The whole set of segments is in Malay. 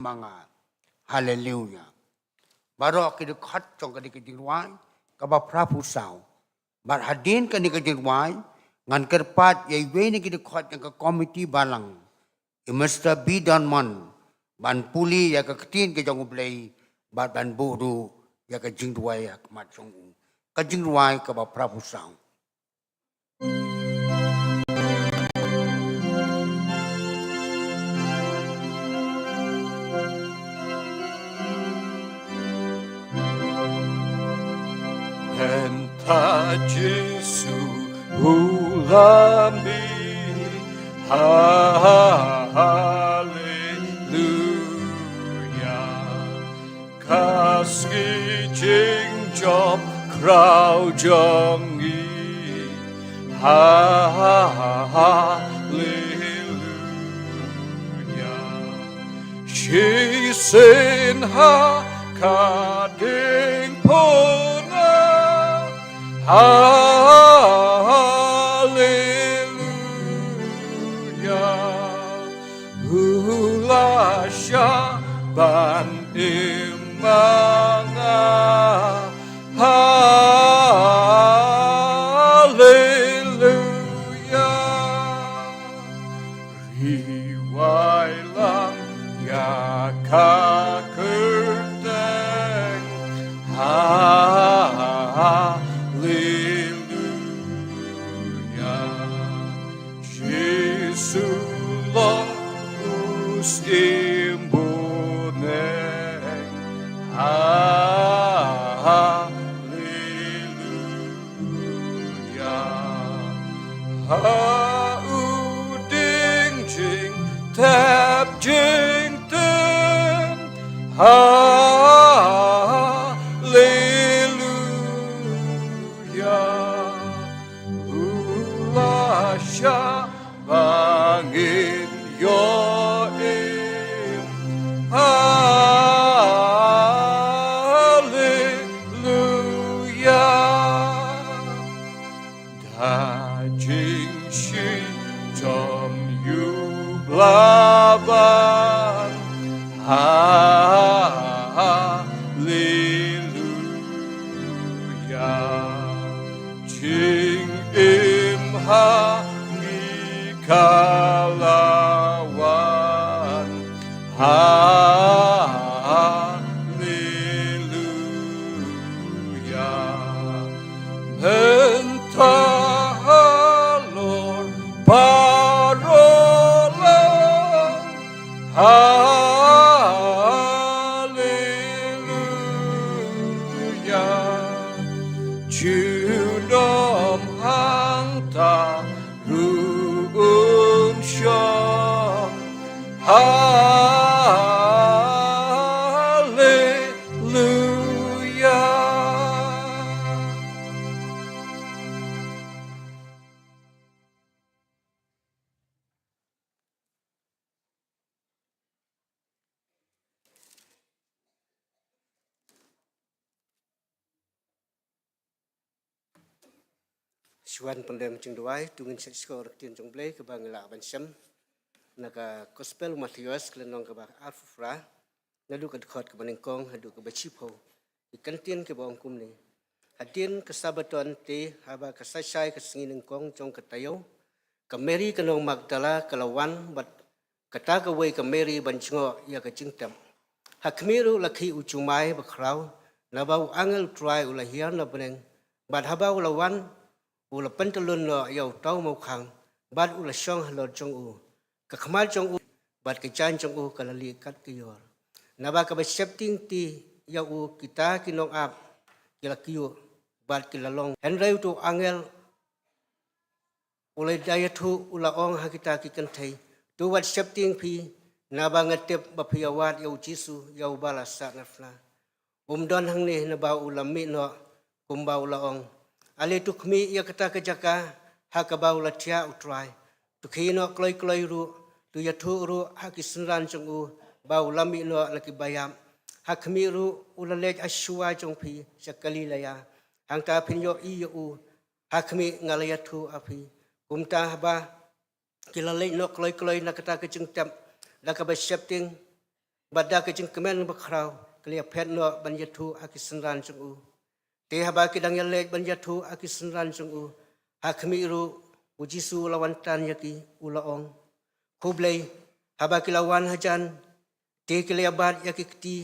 mga hallelujah. Baro kidukhat chong kadikidingway, kaba prapu sao. Bar hadin kadikidingway, ngan kerpat yaiwe ni kidukhat yang ka committee balang. Imesta bidan man, ban puli ya ka ketin ke jong ublay, ban buru ya ka jingduay ya mat chong u. Ka jingduay kaba prapu sao. Enta Jesu ulambi hallelujah Kaski jing job krau jongi hallelujah She sin ha kading pona hallelujah Ulasha ban imanga hallelujah Riwai lang yakakerteng Jesu long ustimbuneng hallelujah Hauding jing tap jing tem hallelujah Ulasha bangin yoim hallelujah Dajing shi tom yu blaban hallelujah Jing imha kalawan hallelujah Mentahalor parolan hallelujah Junom hangta ruum syam hallelujah Suan pandai macam doai tungin sekor tian jong blay ke bangla bansam naga gospel Matius kelenong ke bah Alfra ngadu ke dekat ke baningkong hadu ke bacipo ikan tian ke bawang kum ni hadin ke sabatuan ti haba ke sai ke singin kong jong ke tayo ke Mary ke nong Magdala ke lawan bat kata ke wei ke Mary bancingo ya ke jingtam hakmiru laki ucumai bakrau nabau angel try ulahian na beneng bat haba ulawan ula pentelun no yau tau mau khang bat ula syong halor jong u ka khamal jong u bat ke chan jong u ka lali kat ke yor naba ka besepting ti yau u kita kinong ap kila kiyo bat kilalong henreu tu angel ula daya tu ula ong ha kita ki kentai tu wat septing pi naba ngatep bapiawat yau jisu yau balasa nafna don hang ni naba ula mi no kumba ula ong ale tukmi ya kata kejaka hakabau latia utrai tukhino kloi ru tu yathu ru hakisenran chungu bau lami no laki bayam hakmi ru ulalej aswa jongpi sakali laya hangta pinyo u hakmi ngalayathu api kumta ba kilalej no kloi na kata kejengtam la ka besepting Bada ke jing kemen bakrau kelia pet no banjatu akisenran jung u. Te haba kidang yalek banjatu akisenran jung u. Hakmi ru ujisu lawan tan yaki ulaong. Kublay haba kilawan hajan te kelia bad yaki kti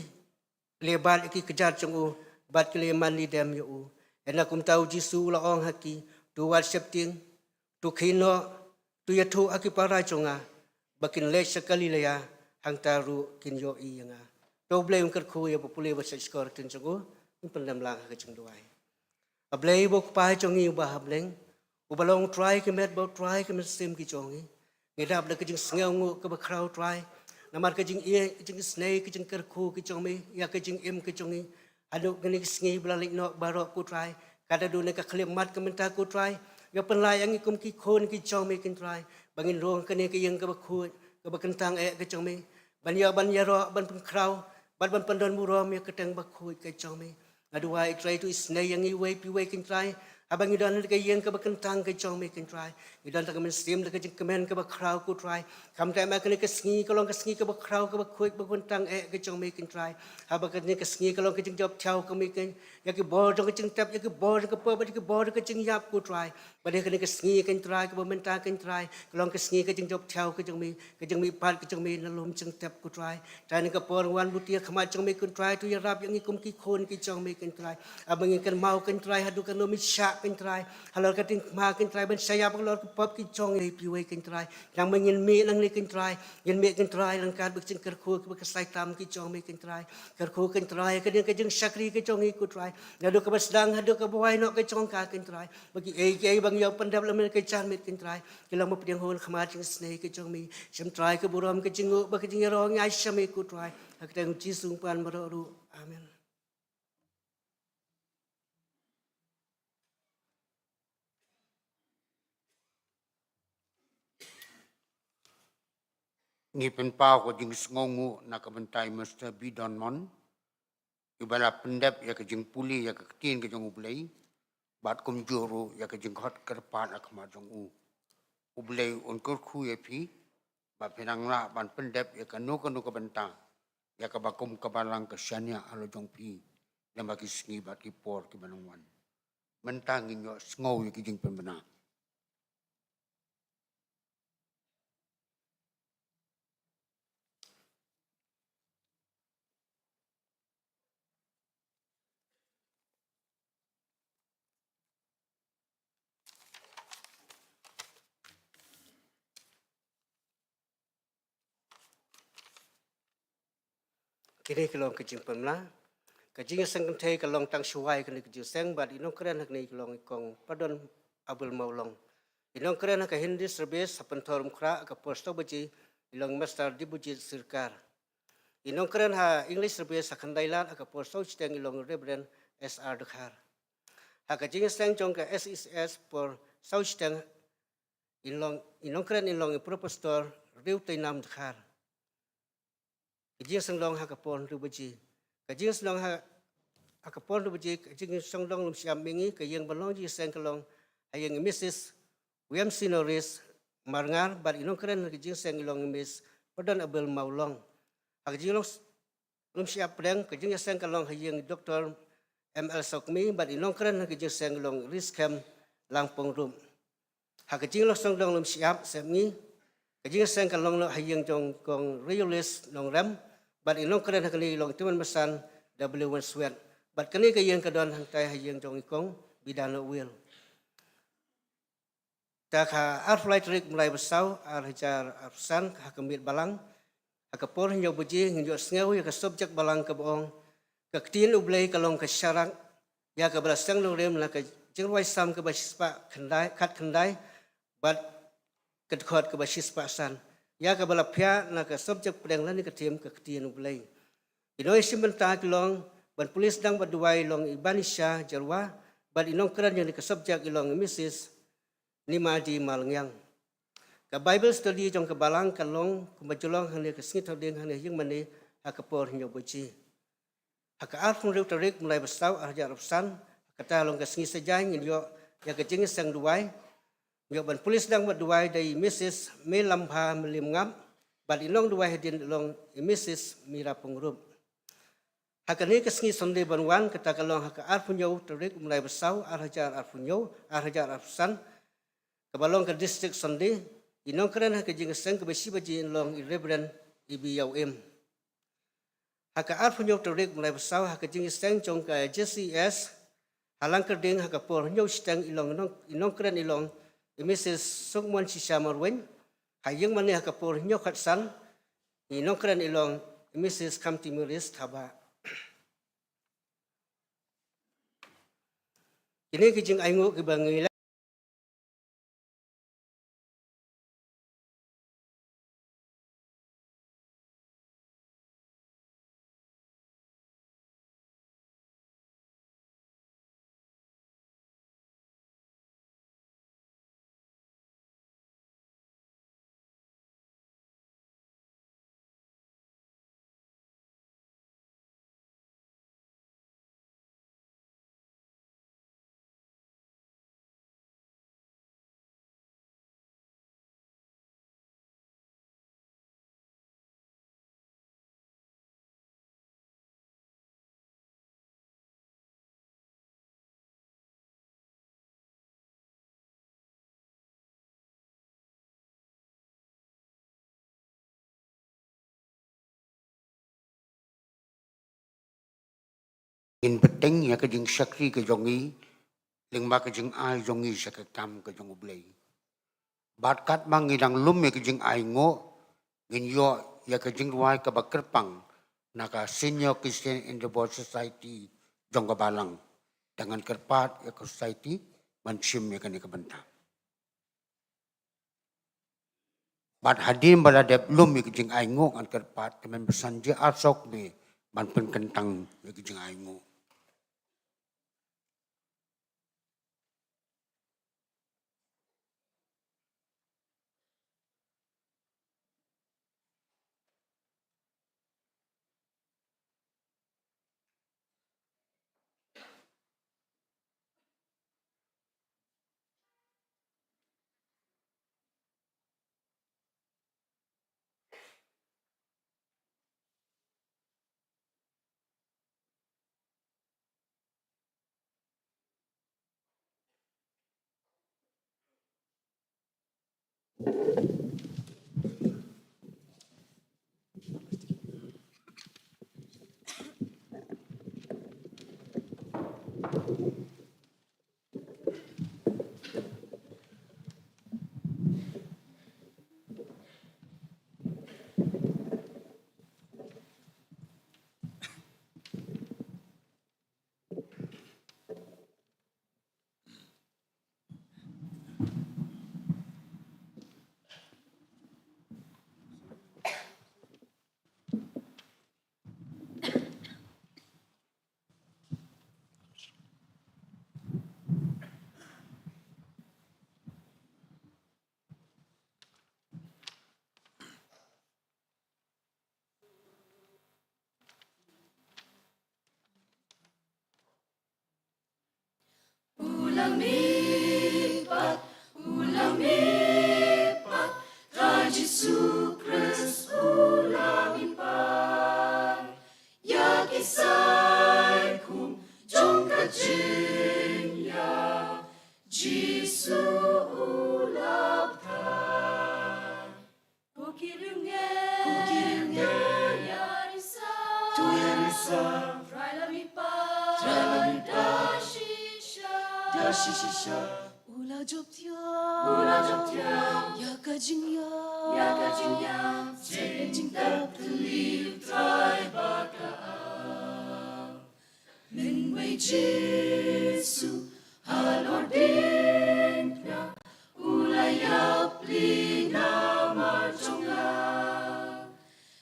lebat yaki kejar jung u bad kelia man lidam yu u. Ena kum tahu jisu ulaong haki tu wat septing tu kino tu yatu akipara jonga bakin le sekali leya hang taru kin yo i nga to blai ung kerku ya popule ba skor tin jongo in pendam lang ka jong duai a blai bok pa jongi ba hableng u balong try ke met bo try ke met sim ki jongi ngedap le ke jing sngew ngu ke ba crowd try namar ke jing ie ke jing snake ke jing kerku ke jongi ya ke jing im ke jongi adu gani sngi blalik no baro ku try kada du ne ka khlem mat ke menta ku try ya penlai ang ikum ki khon ki jongi kin try bangin rong ke ne ke yang ke ba khu ke ba kentang ke jongi Banya ro ban pengkrau ban pandon murom ya keteng bakui ke chome adua I try to snay yang I way pi way can try abang idan ke yang ke bakentang ke chome can try idan tak men sim ke jing kemen ke bakrau ku try kam ta ma ke sngi kolong ke sngi ke bakrau ke bakui bakentang ke chome can try abang ke ke sngi kolong ke jing job chau ke mi ke ya ke bor jong ke jing tap ya ke bor ke pa ke bor ke jing yap ku try bade ke sngi can try ke bamenta can try kolong ke sngi ke jing job chau ke jing mi pat ke jing mi nalum jing tap ku try try ke por wan butia khama jing mi ku try tu ya rap yang ikum ki khon ki jong mi can try abang ikan mau can try hadu kan no mi syak can try halal ka ting ma can try ban saya bang lor pop ki jong ai pi we can try yang mengin mi lang ni can try yin mi can try lang ka bik jing ker khu ke sai tam ki jong mi can try ker khu can try ke jing sakri ke jong i ku try hadu ka basdang hadu ka boy no ke jong ka can try bagi ai bang yo pandap lam ke chan mi can try ke lang mo pdiang hol khama jing snake ke jong mi sem try ke buram ke jing ba ke jing ro ngai shami ku try hak teng ji sung pan ru amen. Ngi pen pau ko jing sngongu na ka bentai Mr. Bidon mon. Ibala pendep ya ke jing puli ya ke tin ke jong ublei. Bat kum juru ya ke jing hot kerpan ak ma jong u. Ublei on kerku ya pi. Ba penang la ban pendep ya ke nu ka bentang. Ya ke bakum ke balang ke syania alo jong pi. Dan bagi sngi bat ki por ki banangwan. Mentang inyo sngow ya ke jing penbena. Kini kelong ke jing pemla ke jing sang kentei kelong tang shuai ke ke jing sang bat inong keren hak ni kelong ikong padon abul maulong inong keren hak hindi service hapen torum kra ke posto baji ilong master di buji sirkar inong keren ha English service hakan dailan ke posto chiteng ilong reverend SR Dekhar hak jing sang jong ke SSS por sau chiteng inong keren ilong propostor riu tainam Dekhar kajing sanglong hakapon rubaji kajing sanglong hakapon rubaji kajing sanglong lum siam mingi kajing balong ji sang kalong ayang Mrs. William Sinoris marngar bar inong keren kajing sang ilong Miss Padan Abel Maulong kajing lum siap pedang kajing sang kalong ayang Dr. ML Sokmi bar inong keren kajing sang ilong Riscam Langpong Rum kajing sanglong lum siap semni kajing sang kalong lo hayang jong kong realist long ram bat inong keren hakali long tuman masan W1 Sweat bat kani kayang kadon hangtai hayang jong ikong bidano will tak ha arflight rik mulai besau arhajar arsan hakamit balang hakapor hinyo buji hinyo sngew ya ka subjek balang ka boong ka ktin ublay kalong ka syarak ya ka balasang lo rem la ka jingwai sam ka basispa khandai khat khandai bat kedkhot ke basis pasan ya ke balapya na ke subjek pedang lani ke tim ke ketien ublay inoi simbenta kilong ban polis dang baduai long ibanisha jarwa ban inong kran yang ke subjek ilong Mrs. Nimadi Malangyang ke Bible study jong ke balang kalong kumajulong hane ke singit hodeng hane yang mani hakapor hinyo boci haka arfung riu tarik mulai besau arja arapsan kata long ke singit sejai ngilyo ya ke jingis sang duai Yo ban polis dang baduai dari Mrs. Melamha Melimngam Bat inong duai hadin long Mrs. Mira Pungrup. Hakani kesngi sonde banwan kata kalong haka arpunyo terik mulai bersau arhajar arpunyo arhajar arpusan kebalong ke distrik sonde inong keren haka jingeseng ke besi baji long Reverend Ibi Yauim. Haka arpunyo terik mulai bersau haka jingeseng jong ke JCS halang kerding haka por nyo steng inong keren ilong Mrs. Sukmon Sisha Marwin hayang mani haka por nyo khatsan inong keren ilong Mrs. Kamti Muris Thaba. Kini kijing aingu ke bangila in penting ya ke jing syakri ke jongi lingma ke jing ai jongi syakam ke jong ublei bat kat mang ngidang lum ya ke jing ai ngo ngin yo ya ke jing ruai ke bakerpang naka senior Christian in the World Society jong balang dengan kerpat ya ke society mansim ya ke ni ke bentang bat hadim baladep lum ya ke jing ai ngo ngan kerpat kemen bersanja asok be ban pen kentang ya ke jing ai ngo. Ulang lipat, Yesus Kristus ulang lipat. Ya kisah kum jong kajinya, Yesus ulang lipat. Kukirimnya, Yarisa, tu Yarisa, Trailer lipat, Dashisha. Ula joptia, ya kajingya, jing tak terliu trai baka. Min wei Jesu, halor dingna, ula ya plina marjonga.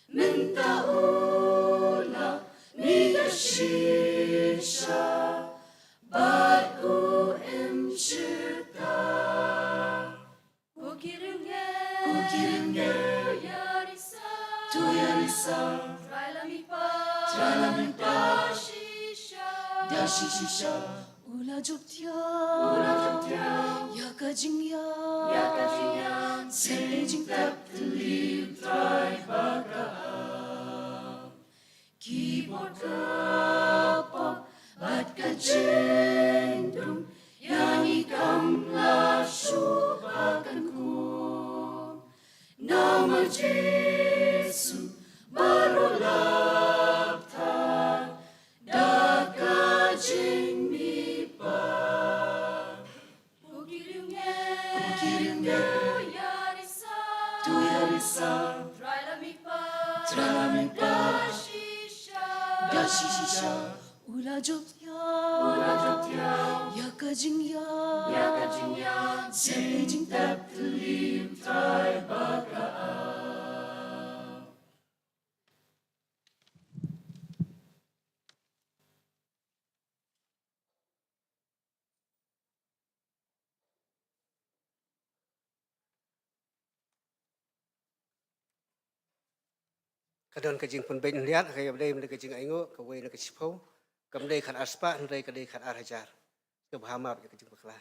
Minta ula, mida shisha, but shita. Kukirimnya, Yarisa, tu Yarisa, Trailer Dashisha, Ula joptia, ya kajingya, Yakatinya Seling tap tuliu trai baka Keyboard kapok Bat kajendung Yang ikamlah syubakanku Nama Yesus barulah tak dakajing mipa Bukiringge Tu yarisa Trala mipa Dashisha Ula jotya Yakajingya Seling tap tuliu trai baka Kadon kajing pun baik lihat kaya badai menda kajing aingo kawai na kasipaw kamdai kan aspa ndai kadai kan arhajar kebahama ya kajing bakla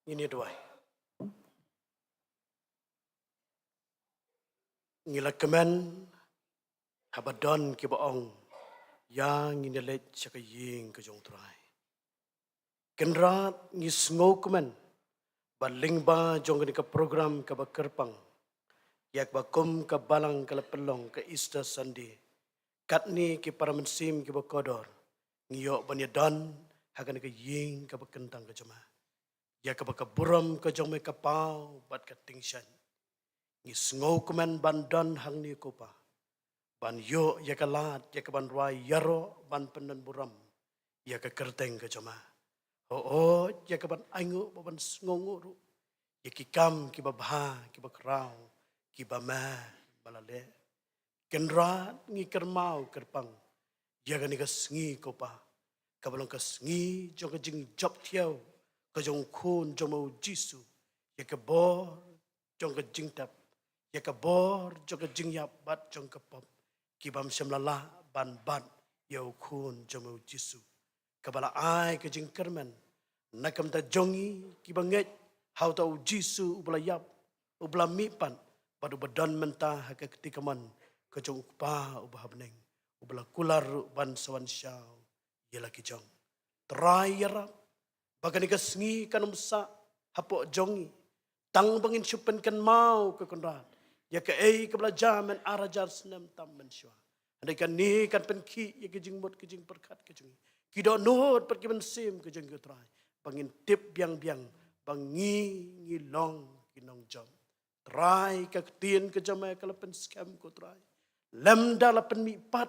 ini doai ngilakemen habadon ki baong yang inilet sakaying kajong trai kenrat ngisngo kemen baling ba jong ka program ka bakerpang yak bakum ka balang ka pelong ka Easter Sunday katni ki para mensim ki bakodor ngiyo banyadan hagan ka ying ka bakentang ka jama yak ka buram ka jong me ka pau bat ka tingshan ngisngo kemen bandan hang ni kopa ban yo yakalat yakaban rai yaro ban penan buram yakakerteng ka jama o yakaban aingu ban ngonguru yakikam ki babha ki bakrau ki bama balale kenra ngi kermau kerpang yakani ka sngi kopa kabalong ka sngi jong jing job thiau ka jong khun jong mau jisu yakabor jong ka jing tap yakabor jong ka jing yap bat jong ka pop kibam semlala ban ban yau khun jomu jisu kabala ai ke jing kermen nakam ta jongi kibanget hau tau jisu ubla yap ubla mipan padu badan menta haka ketika man ke jong pa ubah beneng ubla kular ban sawan syau Ialah kijong. Terai yarap. Bagan ika sengi kanum sa. Hapok jongi. Tang bangin syupen kan mau ke konran. Ya ke kebelajaran arajar senam tam mensyua. Andai kan ni kan penki ya kejing mut kejing perkat kejing. Kido nut pergi mensim kejing ketrai. Bangin tip biang-biang. Bangi ngilong kinong jom. Try kaktian ke jamai kalapan scam ko try. Lemda lapan mipat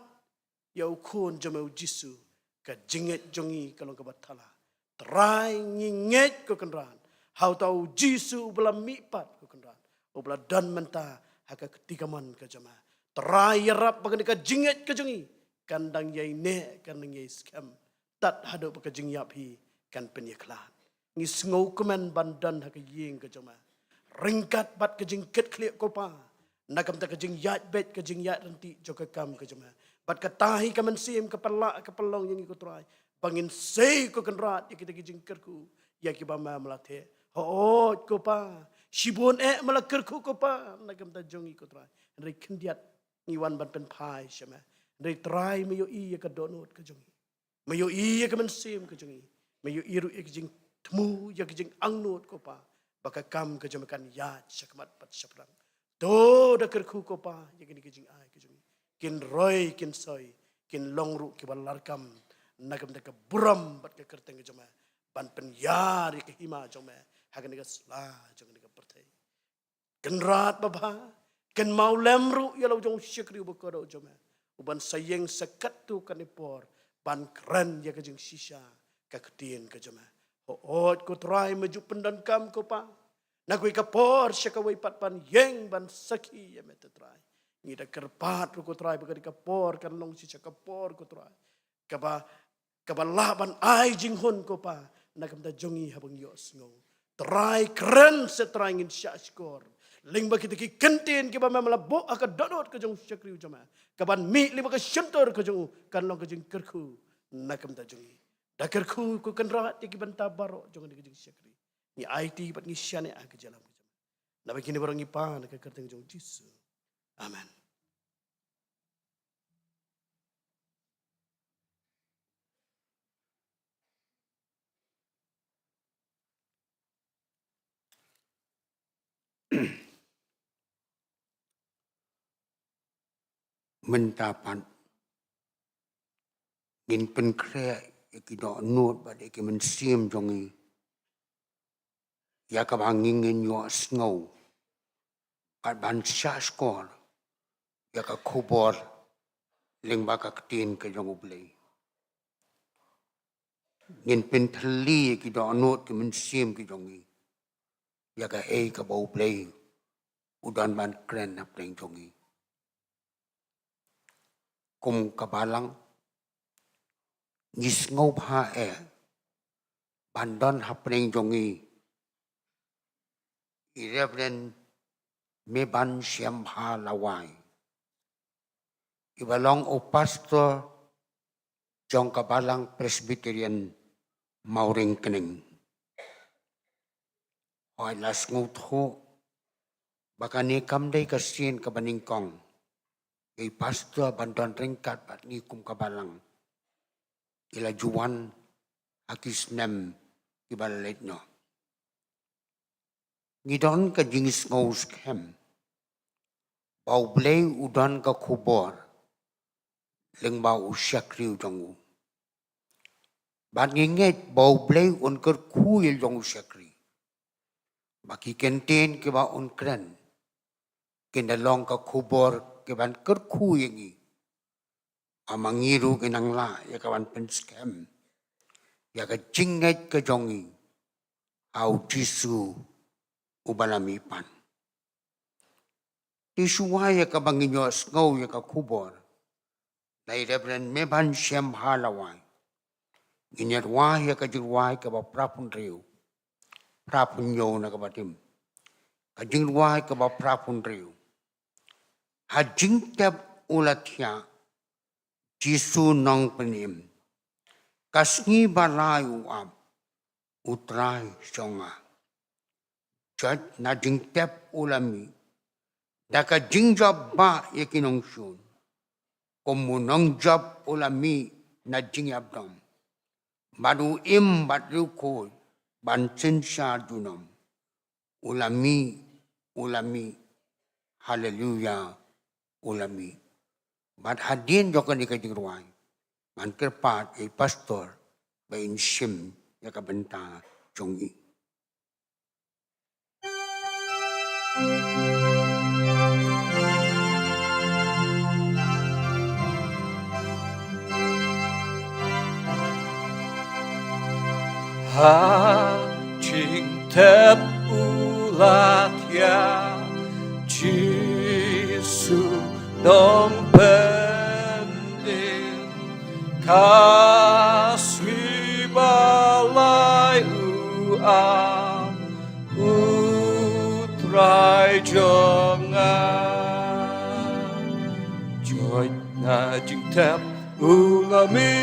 ya ukun jamai ujisu ka jinget jongi kalau ke batala. Try nginget ko kenran. How tahu jisu belam mipat ko kenran. Ubla dan menta haka ketika man ke jamai. Try yarap bagan ka jinget ke jongi. Kandang yai ne kandang yai scam. Tat hado ka jing yap hi kan penyeklan. Ngis ngau kemen bandan haka ying ke jamai. Ringkat bat kejing ket kliak kopa. Nakam tak kejing yat bet kejing yat renti joka kam kejema. Bat katahi kaman sim kepala kepelong yang ikut rai. Bangin sei ko kenrat ya kita kejing kerku. Ya kibama melatih. Hoot kopa. Shibun melakerku kopa. Nakam tak jong ikut rai. Dari kendiat ngiwan ban pen pai syama. Dari trai mayo iya ka donut kejong. Mayo iya kaman sim kejong. Mayo iru ya kejing temu ya kejing angnut kopa. Baka kam kejamakan yat syakmat pat syaprang. Do da kerku kopa ya kini kejing ai kejing. Kin roy kin soy kin longru ki balarkam nagam da buram bat ke kerteng kejama. Ban pen yar ke hima jome hagan ga sla jong ga pertai. Ken rat baba ken mau lemru ya lo jong syakri bokoro jome. Uban sayeng sekat tu kan ipor ban keren ya kejing sisa ka ketien kejama. Hoot ko try maju pendan kam ko pa. Nagui kapor siya kaway patpan yeng ban saki ya mete try. Ngida kerpat ko try bagadi kapor kan long siya kapor ko try. Kaba laban ay jinghon ko pa. Nagamda jongi habang yos ngong. Try keren se try ngin siya skor. Ling ba kita ki kentin kiba mamalabo aka dodot ka jong siya kriu jama. Kaban mi lima ka syuntor ka jong kan long ka jing kerku. Nagamda jongi. Dakar ku kan rawat di kibanta baro jangan dikejeng syakri. Ni IT pat ni syane ah kejalam kejam. Na begini barang ipa nak kerteng jong Yesus. Amen. Mentapan ngin pen kre ikido nut ba de ki men sim jongi ya ka bangingin yo snow at ban sha skor ya ka kubor ling ba ka tin ke jong ublei ngin pen thli ikido nut ki men sim ki jongi ya ka ka ba ublei udan ban kren na pleng jongi kum kabalang ngis ngau pha bandon happening jongi irevren me ban siam pha lawai ibalong o pastor jong kabalang presbyterian mauring kening oi las ngau tho bakani kamdai kasin kabaning kong ei pastor bandon ringkat bat ni kum kabalang ila juan akis nem ibalet no ngidon ka jingis ngos kem bau blei udan ka kubor leng bau syakriu jongu ban nginget bau blei un ker kuil jongu syakri baki kenten ke ba un kren kendalong ka kubor ke ban ker kuyengi amangiru kenang la ya kawan pen scam ya ka jinget ke jongi au jisu ubalami pan isuwa ya ka banginyo ngau ya ka kubor lai rebren meban syam halawai ginyat wah ya ka jirwai ka ba prapun riu prapun yo na ka batim ka jirwai ka ba prapun riu hajing tep ulatya Jisu nong penim. Kasngi balayu am. Utrai songa. Jat na jing tep ulami. Daka jing job ba yakinong syun. Kumunong job ulami na jing abdom. Baru im batu koi ban sensha dunam. Ulami, haleluya, ulami. Bat hadin joko ni kajing ruang. Man kerpat pastor bain sim ya ka benta jongi. Ha ching tep ulat ya Jisu dong penin kasih balai uam utrai jongan joy na jing tep ulami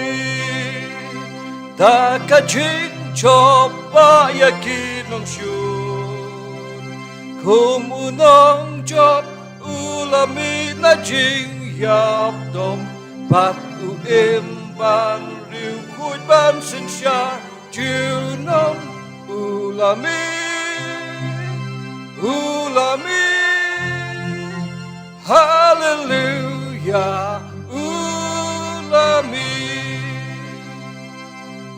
ta ka jing coba yakin nong syun kumunong job ulami na jing yap dom bat u ban riu khuj ban sin sha chiu nong ulami hallelujah ulami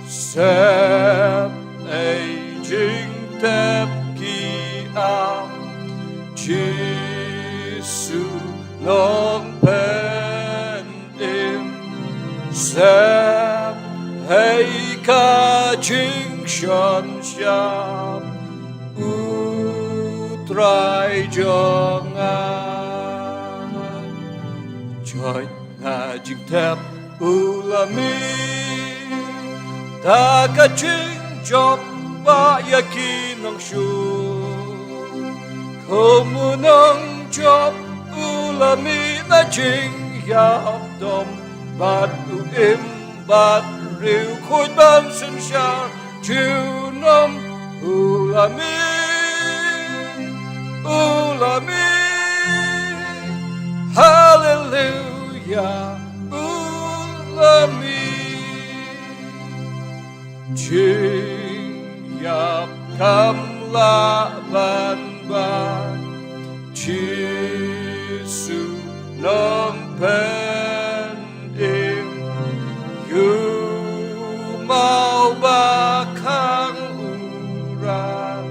Sep ei jing tep ki am Jisu long pen im Sep ei ka jing shon sham utrai jongan Joy na jing tep ulami Ta ka ching job ba yakin ang syun Kumunong job ulami na jing yap dom Bat uim bat riu khuj ban sin shar Chiu nom ulami Hallelujah ulami Jing yap kam la ban ban Jisu nom pen im Yu mau bakang uran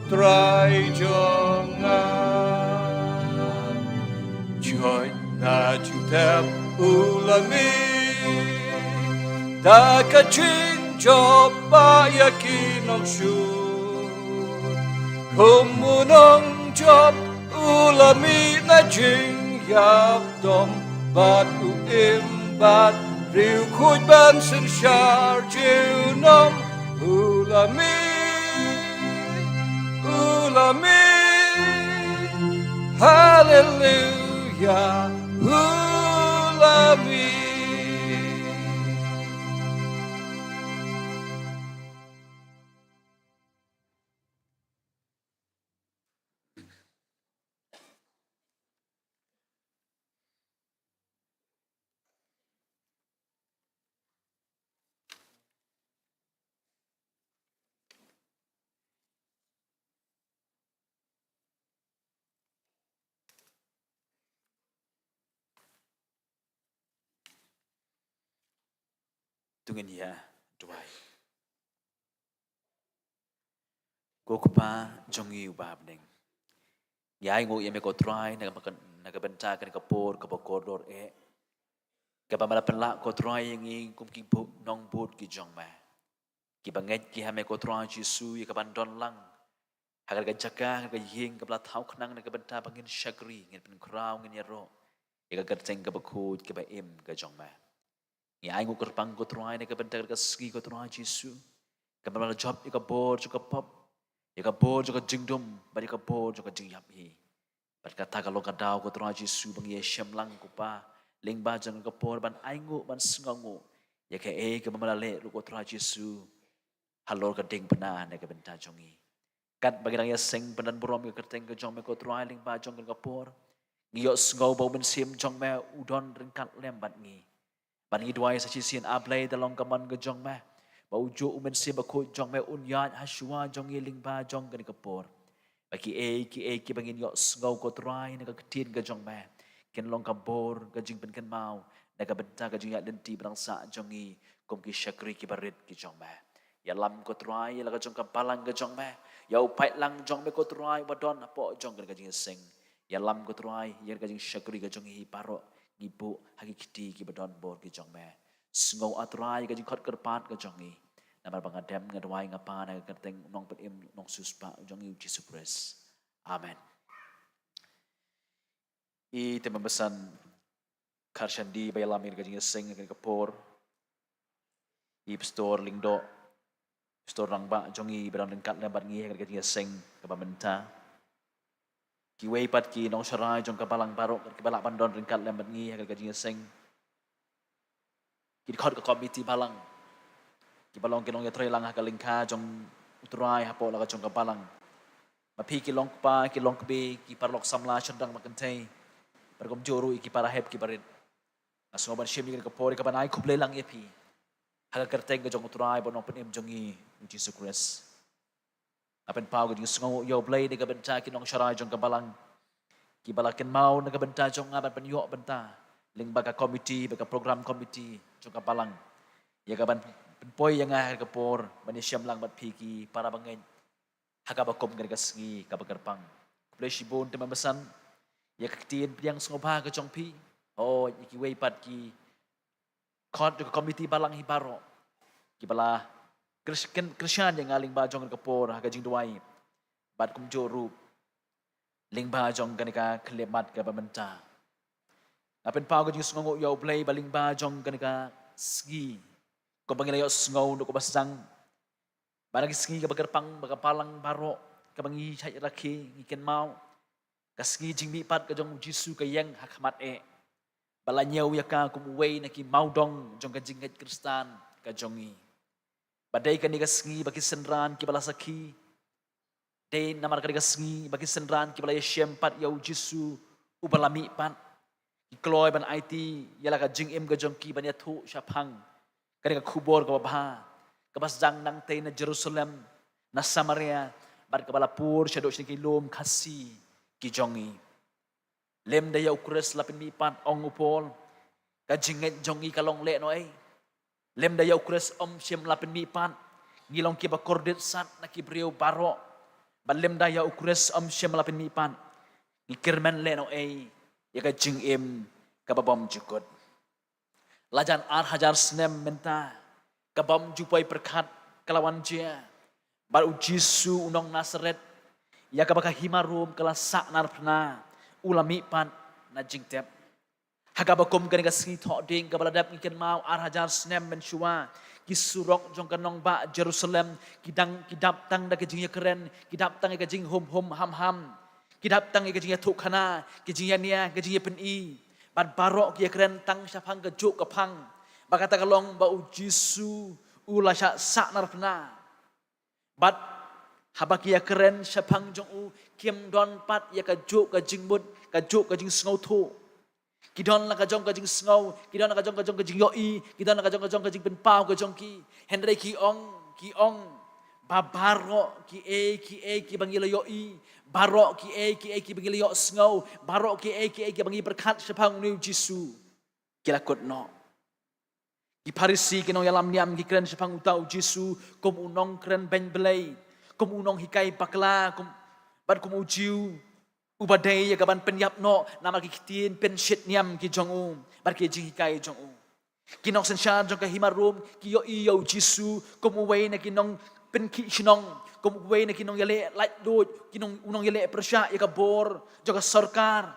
Utrai jongan Joy na jutep ulami Ta ka ching job ba yakin ang syun Kumunong job ulami na jing yap dom Bat uim bat riu khuj ban sin shar jiu nom ulami hallelujah ulami Tungen ya duai. Kukupa jongi ubab ning. Yai ngo yeme ko try nagabenta kan kapor kapokordor Kapamala penla ko try ngi kum ki nong bot ki jong ma. Ki banget ki hame ko try Jesu ya kabandon lang. Hagar ka jaga ka ying kapla thau khnang nagabenta bangin shagri ngin pen kraw ngin yaro. Ya ka garteng ka bakut ka ba im ka jong ma. Ya ai ngukur pang ko try na kabenta ka ski ko try Jesu. Kapamala job ka bor ka pop. Ya ka bor ka jingdom bari ka bor ka jingyap hi. Bat kata kalau ka daw ko try Jesu bang ye syam lang ko pa. Ling ba jan ka por ban ai ngu ban sngangu. Ya ka ka mamalale ru ko try Jesu. Halor ka ding pena na kabenta jongi. Kat bagi rang ya sing penan borom ka kerteng ka jong me ko try ling ba jong ka por. Ngiyo sngaw bau ben sim jong me udon ringkat lembat ngi. ban ngi dwai sa chi sin ablay dalong kaman ga jong ma ba ujo umen si ba ko jong ma unyat haswa jong i ling ba jong kan kapor ba ki e bangin yo ngau ko trai na ka tin ga jong ma ken long kabor ga jing pen kan mau na ka benta ga jing ya den ti brang sa jong i kom ki shakri ki barit ki jong ma ya lam ko trai la ga jong ka palang ga jong ma ya upai lang jong me ko trai ba don apo jong ga jing sing ya lam ko trai ya ga jing shakri ga jong hi paro gibu hagi kiti ki badon bor ki jong me ngau atrai ga jing khot kerpat ga jong i namar bangadem ngadwai ngapa na kerteng nong petim nong suspa jong i Jesus Christ amen i tema besan karshandi bayalamir ga jing sing ga kapor i pastor lingdo pastor rangba jong i beran lengkat lembat ngi ga jing sing ka bamenta ki wei pat ki nong sharai jong kapalang barok ki balak bandon ringkat lembat ngi hagal gajing seng ki khot ka komiti balang ki balong ki nong ya trei lang hagal lingka jong utrai hapo la jong kapalang ma pi ki long pa ki long be ki parlok samla chendang makentei pergom joru ki para hep ki barit aso ban shemi ki kapori ka banai khuble lang epi hagal kerteng ka jong utrai bonong penim jongi Jesus Christ apen pau gajing sngau yo blay ni gabenta ki nong sharai jong kabalang ki balakin mau na gabenta jong aban penyo benta ling baga committee baga program committee jong kabalang ya gaban penpoi yang ngah kapor bani syam lang bat piki para bangen haga bakom gagas ngi kabagarpang pleshi bon teman besan ya kaktin yang sngau ba ka jong pi oh iki wei pat ki khot committee balang hibaro ki bala Krisyan yang ngaling bajong kapor haga jing duai bat kum joru ling bajong kanika klemat ka pamenta apen pau jing sngongo yo play baling bajong kanika ski ko bangila yo sngo do ko basang barang ski ka bagarpang bagapalang baro ka bangi chai rakhi ngiken mau ka ski jing mi pat ka jong jisu ka yang hakmat e balanyau ya ka kum wei na ki mau dong jong ka jing kristan ka jongi badai kan digas ngi bagi senran ki bala saki dei namar kan digas ngi bagi senran ki bala yeshempat yau jisu ubalami pan ki kloy ban IT yala ka jing im ga jongki ban yathu shapang kan ka khubor ka ba ka bas jang nang te na Jerusalem na Samaria bar ka bala pur shado shiki lom khasi ki jongi lem da yau kures lapin mi pan ong upol ka jinget jongi kalong le no ai lem da yau kures om shem lapin mi pan ngilong ki ba kordet sat na ki brio baro ban lem da yau kures om shem lapin mi pan ngikirmen le no ai ya ka jing im ka babam jukot lajan ar hajar snem menta ka bam jupai perkat kalawan dia bar ujisu unong Nasaret ya ka baka himarum kala sak nar pna ulami pan na jing tep hagabakom kaniga sing tho ding ka baladap ngiken mau ar hajar snem men shua ki surok jong kanong ba Jerusalem kidap tang da kejing keren kidap tang ka jing hom ham kidap tang ka jing thu khana kejing nia kejing pen i bad barok ki keren tang syapang ka juk ka phang bakata kalong ba ujisu ula sa narpna bad habaki ya keren syapang jong u kiem don pat ya ka juk ka jing mut ka juk ka jing sngo thu kidon la ka jong ka jing sngo kidon la ka jong ka jing yoi kidon la ka jong ka jing pen pau ka jong ki hendrai ki ong babaro ki e bangila yoi baro ki e bangila yo sngo baro ki e bangi berkat sepang nu Jisu kila kot no ki parisi kinong yalam niam ki kren sepang utau Jisu kom unong kren ben belai kom unong hikai bakla kom bad kom ujiu ubadai ya gaban penyap no nama ki kitin pen shit niam ki jong u bar ki jing hikai jong u kinong senshan jong ka himarum ki yo Jisu kom uwei na kinong pen ki sinong kom uwei na kinong yale light do kinong unong yale persya ya ka bor jong ka sarkar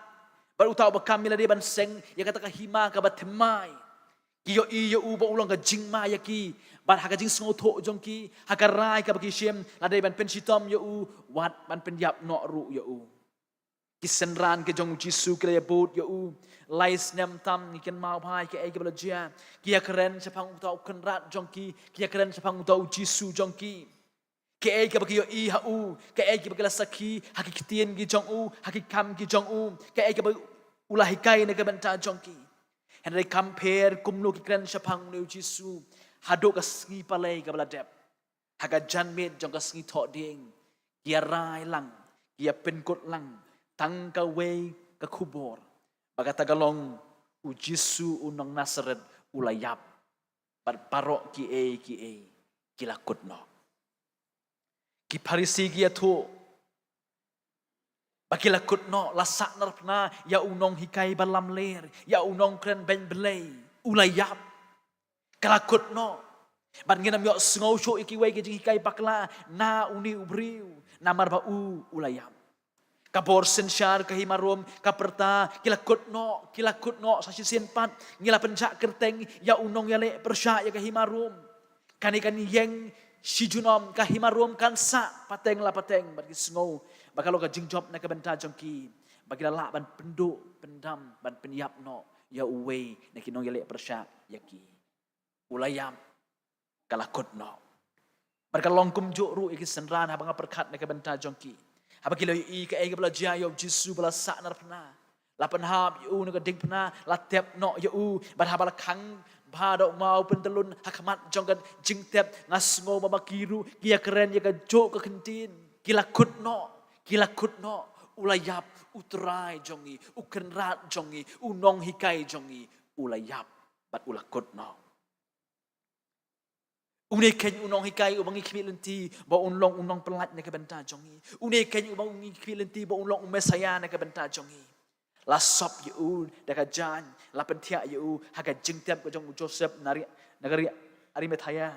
bar utau ba kamila de ban seng ya kata ka hima ka batemai ki yo u ba ulong ka jingma ya ki bar ha ka jing sngo tho jong ki ha ka rai ka ba ki shem la de ban pen sitom yo u wat ban pen yap no ru yo u kisenran ke jong Jisu kila ya bot yo u lais nem tam ni ken mau bai ke e ke bala jia ki ya keren sepang utau kenrat jong ki ya keren sepang utau Jisu jong ki ke e ke ba ki yo i ha u ke e ke ba kila saki hakikitien ki jong u hakikam ki jong u ke e ke ba ulahi kai ne ke benta jong ki Henry compare kumno ki kren shapang neu Jisu. Hadok ka sngi palay ka baladep. Haga janmet jong ka sngi thọ ding. Kia rai lang. Kia penkot lang. Tang ka way ka kubor. Baga tagalong u Jisu unang Nazaret ulayap. Parok ki e. Kilakot no. Ki Parisi ki ato. Bakilakot no lasak narpna ya unong hikai balam ler ya unong kren ben belay ulayap kalakot no ban nginam yo sngow sho ikiway ki hikai bakla na uni ubriu na marba ulayap kabor sensyar kahimarom kaperta kilakot no sa sisien pat ngila penjak kerteng ya unong yale persya ya kahimarom kanikan yeng si junom kahimarom kan sa pateng la pateng bagi sngow bakalo ka jingjob na kabenta jongki bagila ban penduk pendam ban penyap no ya uwe na kinong yale persya yaki ulayam kalakot no barkalong kumjo ru iki senran habang perkat na kabenta jongki habakilo i ka ega bala jayo Jisu bala sa narpna lapan hab yu na kading pna latep no yu ban habala kang bado mau pentelun hakamat jongkan jingtep ngasngo mamakiru kia keren ya ka jo ka kentin kilakut no ulayap utrai jongi ukenrat jongi unong hikai jongi ulayap bat ulakut no uneken unong hikai ubangi kmilenti ba unong pelat na kabenta jongi uneken ubangi kmilenti ba unong mesaya na kabenta jongi la sop yu daka jan la pentia yu haga jingtep ko jong Joseph nagari Arimathaya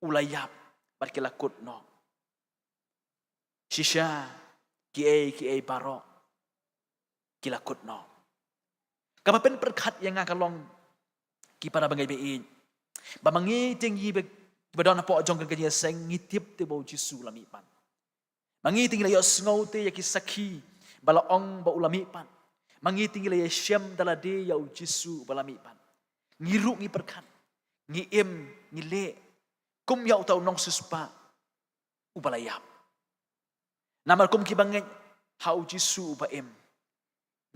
ulayap bat kilakut no shisha ki barok kilakut no kapapen perkat yang ngakalong ki para bangai bein bamangi tinggi badon po jong kan kanya seng ngitip te bo Jisu lami pan mangi tinggi layo sngow te yaki sakhi balaong ba ulami pan mangi tinggi layo syam dalade ya Jisu balami pan ngiru ngi perkat ngi im ngi le kum ya utau nong suspa ubalayap Namar kum kibangen hau Jisu baem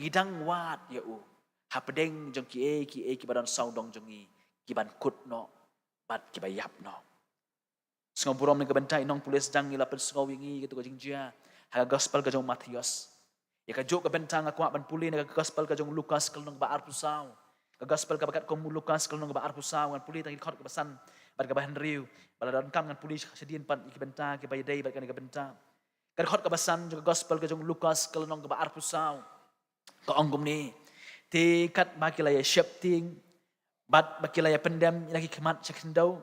ngidang wat ya hapedeng jong ki badan saudong jongi kiban kut no bat kibayap no sngoburom ni kabentai nong pulis dang ila pen sngau wingi gitu ko jingjia ha gospel ka jong Matius ya ka jok ka bentang aku ban puli na gospel ka jong Lukas kalnong baar pusau ka gospel ka bakat kom Lukas kalnong baar pusau ngan puli tangi khot ka basan bat ka bahan riu baladon kam ngan puli sedien pan ikibenta ki bayadai bat ka ni kabenta Karkhot kabasan juga gospel kajong Lukas kalonong kaba arpusaw kaonggom ni tikat makilaya shepting bat makilaya pendem lagi kemat sakendau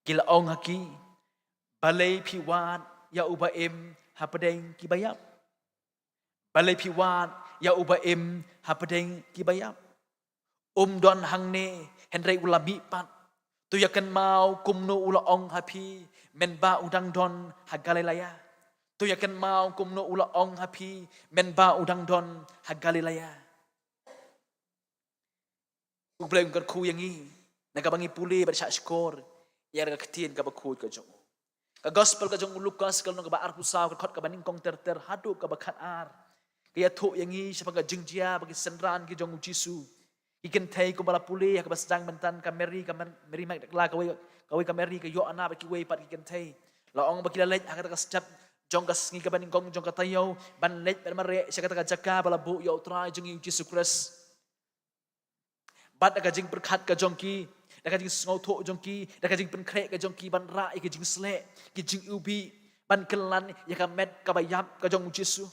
kilaong haki balay piwat ya ubaim hapadeng kibayap balay piwat ya ubaim hapadeng kibayap don hangne henry ulami pat tuyakan mau kumno ulaong hapi menba udang don hagalelaya tu yakan mau kumno ulaong hapi menba udang don hagalilaya. Ublay ungkar ku yang i nagabangi puli pada syak skor ya raga ketin ka bakut ka jong. Ka gospel ka jong Lukas kalau ka baar pusaw ka khot ka baning kong ter hadu ka bakat ar. Kaya tu yang i siapa ka jingjia bagi senran ki jong Jisu. Ikan thai ko bala puli ka basdang mentan ka Mary mak dakla ka ka Mary ka yo ana baki wei pat ikan thai. Laong baki lalej akata ka step jong kas ngi ka baning kong jong ka tayo ban lej per mare siya kata ka jaka bala bu yo try jong Jisu Christ. Bat ka jing berkat ka jong ki ka jing sngo tho jong ki ka jing pen krek ka jong ki ban ra ka jing sle ki jing ubi ban kelan ya ka met ka bayap ka jong Jisu.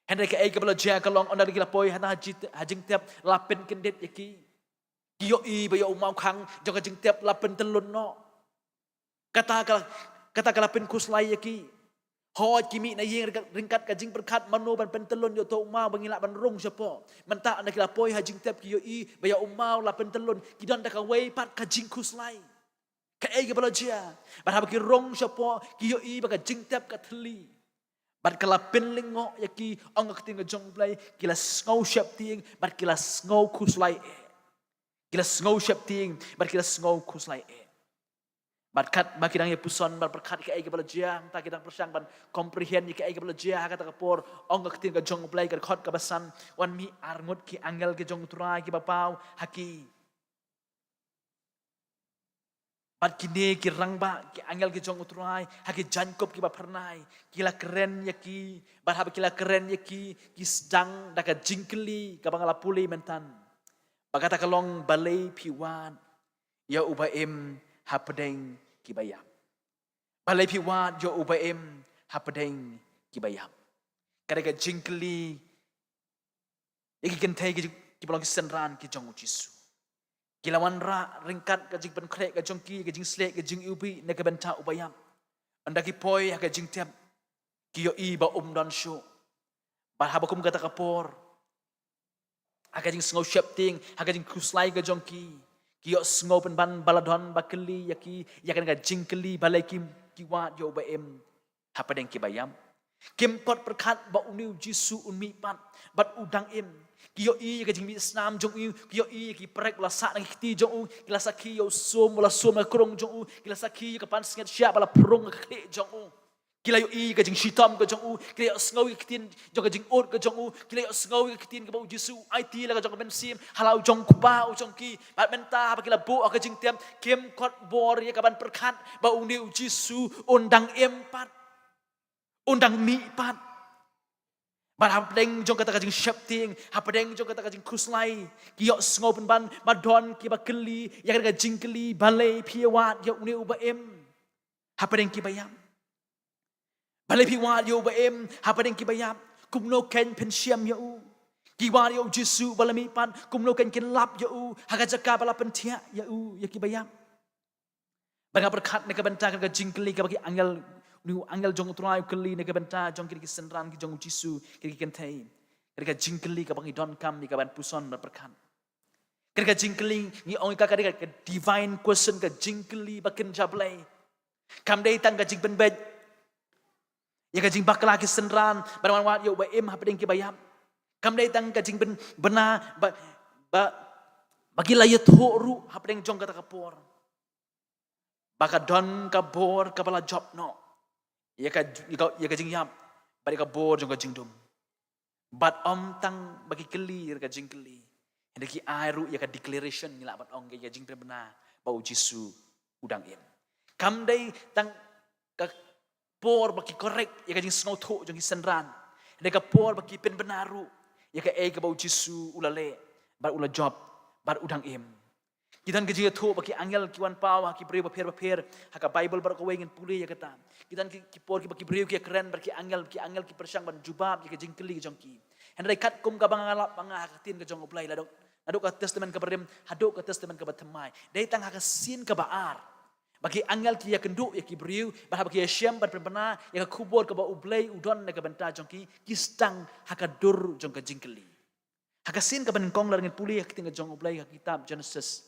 Henry ka ka bala ja ka long onar ki lapoi hana hajing tiap lapen kendet yaki yo i ba yo mau khang jong ka jing tiap lapen telun no kata ka lapen kuslai yaki Hoi kimi na yeng ringkat kajing berkat mano ban pentelon yo to umau bangilak ban rong siapa. Mentak nak lapoi hajing tep ki yo i baya umau la pentelon kidan dak away pat kajing kuslai. Ka e ke balaja. Ban hab ki rong siapa ki yo i ba kajing tep ka thli. Ban kala penlingo yaki ong ka ting jong play kila ngau siap ting ban kila ngau kuslai. Kila ngau siap ting ban kila ngau kuslai. Berkat bagi dang puson berkat ke ai ke belajang ta kita persang ban comprehend ke ai ke belajang kata kapor ong ke tin ke jong play ke khot ke basan wan mi arngut ki angel ke jong turai ki bapau haki bat kini ki rangba ki angel ki jong turai haki jankop ki bapernai kila keren ya ki bat hab kila keren ya ki sedang daka jingkeli ka bangala puli mentan bagata kalong balai piwan ya ubaim hapedeng kibayam. Balai piwat jo ubaim hapedeng kibayam. Kadang jingkeli iki kentai ki belong senran ki jong Yesu. Kilawan ra ringkat ka jing pen krek ka jong ki ka jing slek ka jing ubi ne ka benta ubayam. Anda ki poi ka jing tiap ki yo i ba dan syo. Ba habakum kata kapor. Aka jing sngau shepting, aka jing kuslai ka jong ki. Kiyo sngau pen ban baladon bakeli yaki yakan ka jingkeli balai kim kiwat yo baem hapadeng kibayam kim pot perkat ba uniu Jisu unmi pat bat udang im kiyo i ka jingmi snam jong u kiyo i ki prek la sa nang kiti jong u kila saki yo som la som la krong jong u kila saki ka pan singat sya bala prong ka kle jong u kila yo i ka jing shitam ka jong u kila yo sngau ki tin jong ka jing ot ka jong u kila yo sngau ki tin ka ba Jisu IT la ka jong ben sim halau jong kupa u jong ki bat menta ba kila bo ka jing tiam kem kot bor ya ka ban perkat ba uniu Jisu undang empat undang mi pat bat hapdeng jong kata ka jing shepting hapdeng jong kata ka jing kuslai kiyo sngau pen ban madon ki ba keli ya ka jing keli balai piawat ya uniu ba em hapdeng ki bayam balai piwat yo baem hapadeng kibayam kumno ken pensiam yo kiwat yo Jisu balami pan kumno ken lap yo hagajaka bala pentia yo ya kibayam banga berkat ne kabenta ka jingkeli ka bagi angel jong trai keli ne kabenta jong ki senran ki jong Jisu ki kentai ka jingkeli ka bagi don kam ni ka ban puson berkat ka jingkeli ni ong ka divine question ka jingkeli bakin jablay kam dei tang ka jing ben bet ya kajing bakla ki senran barang wat yo ba em hapdeng ki bayam kam dai tang kajing ben bena bagi la yetho ru hapdeng jong kata kapor baka don ka bor ka bala job no ya kajing yam bari ka bor jong kajing dum bat om tang bagi keli ka jing keli hendak ki airu ya ka declaration ni la bat ong ya jing bena bau Jisu udang em kam dai tang ka por bagi korek ya ka jing sngau tho jong senran deka por bagi pen benaru ya ka ka bau Jisu ulale bar ula job bar udang em kitan ka jing tho bagi angel kiwan pau ki breu paper haka bible bar ko wengen puli ya kata kitan ki por ki bagi breu ki keren bar ki angel ki persang ban jubab ya ka jing keli jong ki hendai kat kum ka bangalap banga katin ka jong oplai ladok ka testament ka berem hadok ka testament ka batemai dai tang haka sin ka baar bagi angel ki ya kenduk ya ki briu bah bagi syam ban pernah ya ka kubur ka ba ublai udon na ka benta jong ki stang haka dur jong ka jingkeli haka sin ka ban kong la dengan puli ya kiting jong ublai ka kitab Genesis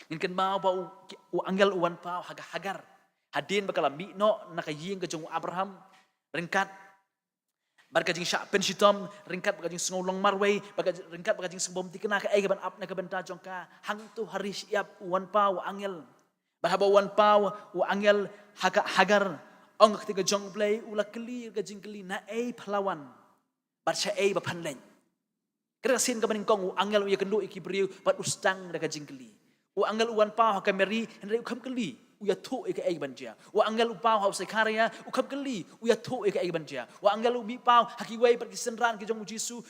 ngin ken mau ba u angel uwan pa haka hagar hadin bakala mi no na ka ying ka jong Abraham ringkat bar ka jing sya pen shitom ringkat ka jing sngolong marway ringkat ka jing sebom tikena ka ai ka ban up na ka benta jong ka hang tu hari siap uwan pa u angel Bahabawan pau u angel hagar ong ketika jong play ula keli ka jingkeli na ai pelawan bat sya ai ba panlen kerasin ka baning kong u angel u yakendo iki briu bat ustang da ka jingkeli u angel uwan pau ka meri henry u kam keli u ya tho ka ai banja u angel u pau hau sekaria u kam keli u ya tho ka ai banja u angel u mi pau haki wei bat kisenran ki jong Jisu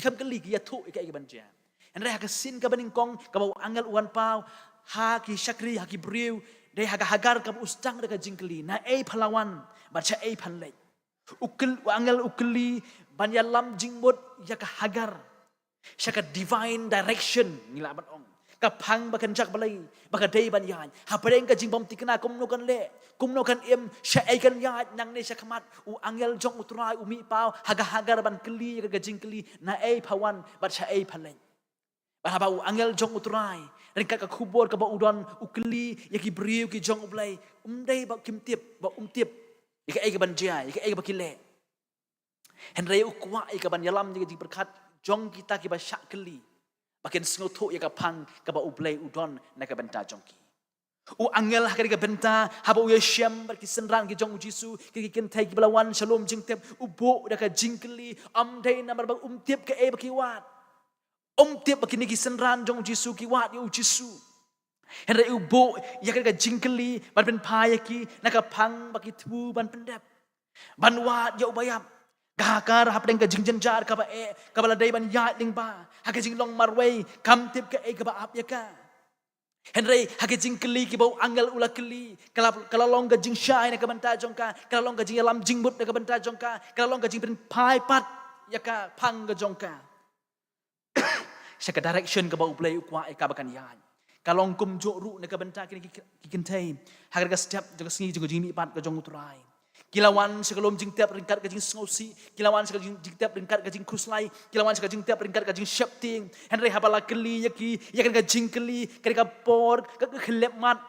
kam keli ki ya tho ka ai banja henry hakasin ka baning kong ka u angel uwan pau haki syakri haki briu dai hagar ka ustang da jingkeli na ai pelawan baca ai panlek angel ukeli banyalam jingbot ya ka hagar syaka divine direction ngila ban ong ka phang bakan jak balai baka dai ban yan hapreng ka jingbom tikna kumno kan em sya ai kan ya nang ne syakamat u angel jong utrai umi pau hagar ban keli ka jingkeli na ai pawan baca ai panlek bahaba u angel jong utrai ringkat ka kubur ka ba udon ukeli ya ki briu ki jong ublai dai ba kim tiep ba tiep ya ka ai ka ban jia ya ka ai ba kile henry u kwa ai ka ban yalam ni berkat jong kita ki ba syak keli bakin sngo tho ya ka phang ka ba ublai udon na ka benta jong ki U angel hakari ka benta haba u yasham bar ki senran ki jong Jisu ki kentai ki belawan shalom jing tep u bo da ka jingkeli dai na bar tiep ka e ba ki wat tiep ba ki ni ki senran jong Jisu ki wat u Jisu henry u bo ya ka jingkeli ban pen phaya ki na ka phang ba ki thu ban pendep ban wat ya u bayam Gakar hapdeng ka jing jenjar ka ba ka bala dai ban ya ling ba ha ka jing long marway kam tip ka ka ba ap ya ka Henry ha ka jing keli ki bau angel ula keli kala long ka jing shai na ka banta jong ka kala long ka jing lam jing but na ka banta jong ka kala long ka jing pen pai pat ya ka phang ka jong ka sa ka direction ka bau play ukwa ka ba kan yan kalong kum jo ru na ka banta ki kintai ha ka step jong singi jong jing mi pat ka jong utrai Kilawan sekalom jing tiap ringkat kajing sngosi, kilawan sekalom jing tiap ringkat kajing kuslai, kilawan sekalom jing tiap ringkat kajing shapting. Henry habala keli yaki, yakan kajing keli, kadika por, kelep mat.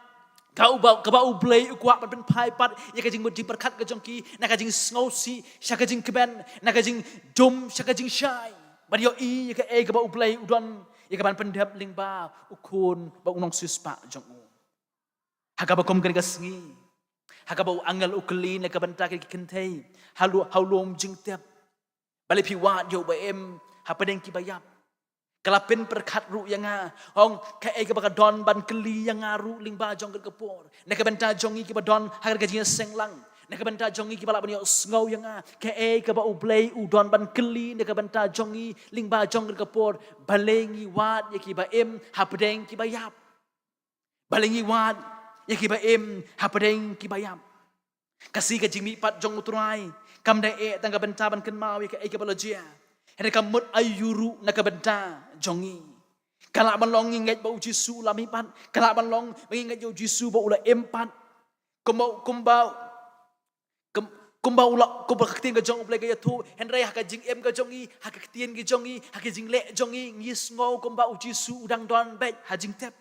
Kau bau blay ukwa pen pai pat, yakajing mudi perkat kajongki, nakajing sngosi, syakajing keben, nakajing dom, syakajing syai. Badio i yaka bau blay udon, yakaban pendap lingba ukun bau unong suspa jongu. Hakabakom kadika sngi. Hakabau angel ukeli na kabanta ki kentei haulom jing tiap bali piwat yo ba hapadeng ki bayap kalapin perkat ru yang hong ka ka baka don ban keli yang ru lingba jong kepor na kabanta jongi ki badon hagar gaji senglang na kabanta jongi ki bala banyo sngow yang ka ba ublay udon ban keli na kabanta jongi lingba jong kepor balengi wat yaki ba hapadeng ki bayap balengi wat Yaki ba hapadeng ki bayam. Kasih ka jimi pat jong utrai. Kam da tangga benta ban ken mau yaka ka balajia. Hene kam mut ayuru na ka benta jongi. Kala ban long nginget ba Jisu lami pat. Kala ban long nginget yo Jisu ba ula empat. Kumbau ula kumbau kaktin ka jong ublay ka tu. Henry haka jing ka jongi. Haka kaktin ka jongi. Haka jing le jongi. Ngis ngau kumbau Jisu udang don bet hajing tep.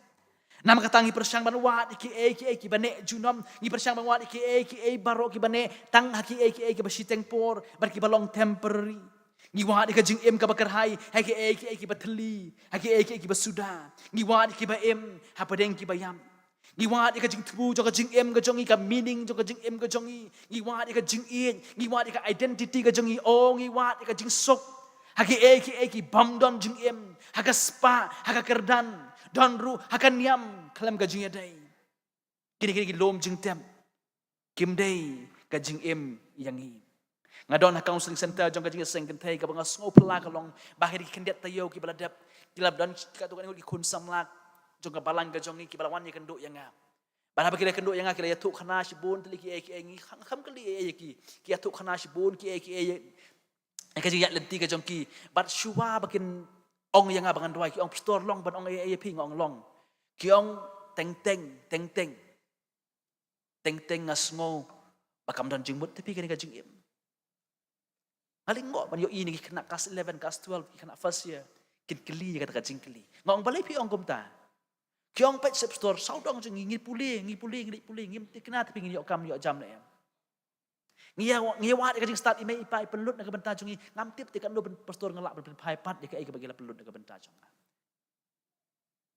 Nama katangi persyang banwat ki bane junom ngi persyang banwat ki baro ki bane tang haki ki basiteng por bar ki balong temporary ngi wat ka jing ka bakar hai ki batli haki ki basuda ngi wat ki ba hapadeng ki bayam ngi wat ka jing tubu jo ka jing ka jongi ka meaning jo ka jing ka jongi ngi wat ka jing ngi wat ka identity ka jongi ngi wat ka jing sok haki ki bam don jing haka spa haka kerdan Don ru hakan yam kalam gajing yadai. Kini lom jing tem. Kim day gajing yangi. Ngadon ha counseling center jong gajing seng kentai ka banga sngo pela kalong bahir kendet tayo ki baladap kilab dan ka tu kan ki kun samlak jong ka balang gajong ki balawan ni kenduk yanga. Bala bakira kenduk yanga kira yatuk khana shibun tli ki ngi kham kali ki yatuk khana shibun ki gajing yak lenti gajong ki bat shuwa bakin Ong yang abangan doai ki ong pastor long ban ong ping ong long ki ong teng ngasngo bakam dan jingmut tapi kan jing aling ngo ban yo ini kena class 11 class 12 kena first year kin keli kata jing keli ngong balai pi ong komta ki ong pet pastor saudong jing ngi puling ngim kena tapi ngi yo kam yo jam le Ngiya ka start imay ipai pelut na kabenta jongi ngamtip tikan do pastor ngelak ben pai pat ka bagila pelut na kabenta jong.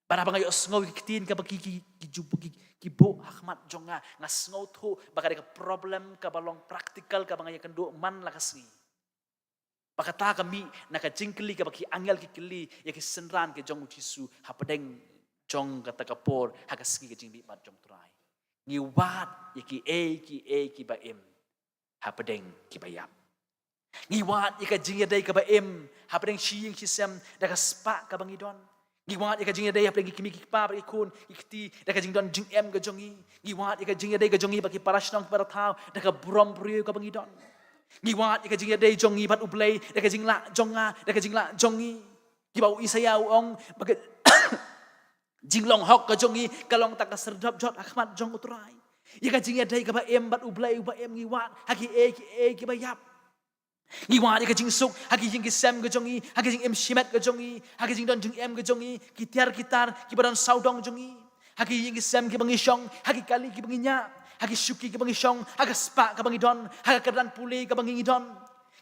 Bara bangayo sngow kitin ka bagi ki bo hakmat jonga ngasngow tho baka ka problem ka balong praktikal ka bangaya kendo man lakasngi. Baka ta kami na ka jingkeli ka bagi angel ki keli ya ki senran ke jong Jisu hapadeng jong kata kapor hakasngi ka jingbi mat jong trai. Ngiwat ya ki ba hapadeng kibayam. Ngiwat ika jingya day kabaim, hapadeng shiying kisem, daka spa kabangidon. Ngiwat ika jingya day hapadeng kimi kikpa ikun, ikti, daka jingdon jing ka jongi. Ngiwat ika jingya day ka jongi baki parasnong para tao, daka brom priyo kabangidon. Ngiwat ika jingya day jongi bat ublay, daka jingla jongi. Kibau isayaw ong, baka jinglong hok ka jongi, kalong taka serdap jot akmat jong utray. Ika jingya day ka ba bat ublay ngiwat haki ki bayap. Ngiwat ika jing suk haki jing kisem ka jongi haki jing shimet ka jongi haki jing don jing ka jongi kitar ki badan saudong jongi haki jing kisem ki bangisyong haki kali ki banginya haki syuki ki bangisyong haki spa ka bangidon haki kerdan puli ka bangidon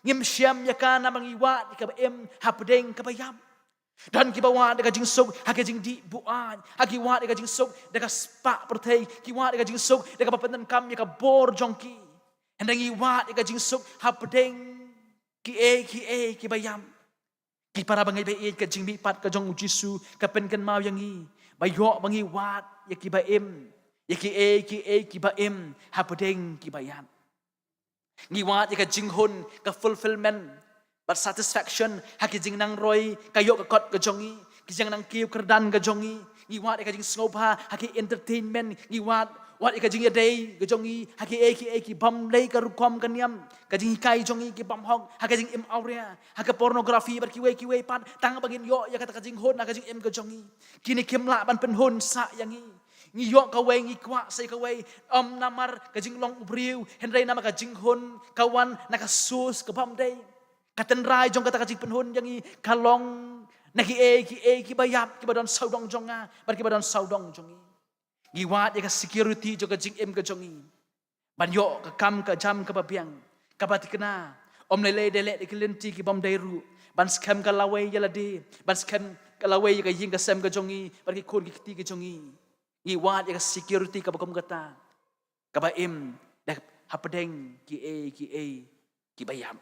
ngim syam yakana mangiwat ika ba hapadeng ka bayap. Dan kibawa deka jing sok hake jing di buan haki wa deka jing sok deka spa pertei ki wa deka jing sok deka papentan kam ya ka bor jongki hendangi wa deka jing sok hapdeng ki bayam ki para bangai bai ka jing bi pat ka jong jisu ka pen kan mau yang i bayo bangi wat ya ki baim ya ki baim hapdeng ki bayam ngi wat ya ka jing hun ka fulfillment but satisfaction haki jing nang roy kayo ka kot ka jongi ki jing nang kiu kerdan ka jongi ngi wat ka jing snopa haki entertainment ngi wat ka jing day ka jongi haki ki bam lay ka rukom ka niam ka jing kai jongi ki bam hong haki jing im aurea haki pornografi bar ki we pat tang bagin yo ya kata ka jing hon ka jing im ka jongi kini kim la ban pen hon sa yangi ngi yo ka we ngi kwa sai ka we namar ka jing long ubriu henry nama ka jing hon kawan nakasus ka bam day katan rai jong kata kajing penhun yang i kalong naki ki bayap ki badon saudong jonga bar ki badon saudong jongi gi wat ya security jo kajing em ka jongi ban yo ka kam ka jam ka babiang ka batikna lele dele ki lenti ki bom dairu ban scam ka lawe ya ladi ban scam ka lawe ya ying ka sem ka jongi bar ki kon ki ti ka jongi gi wat ya security ka bakom kata ka ba em dak hapdeng ki bayam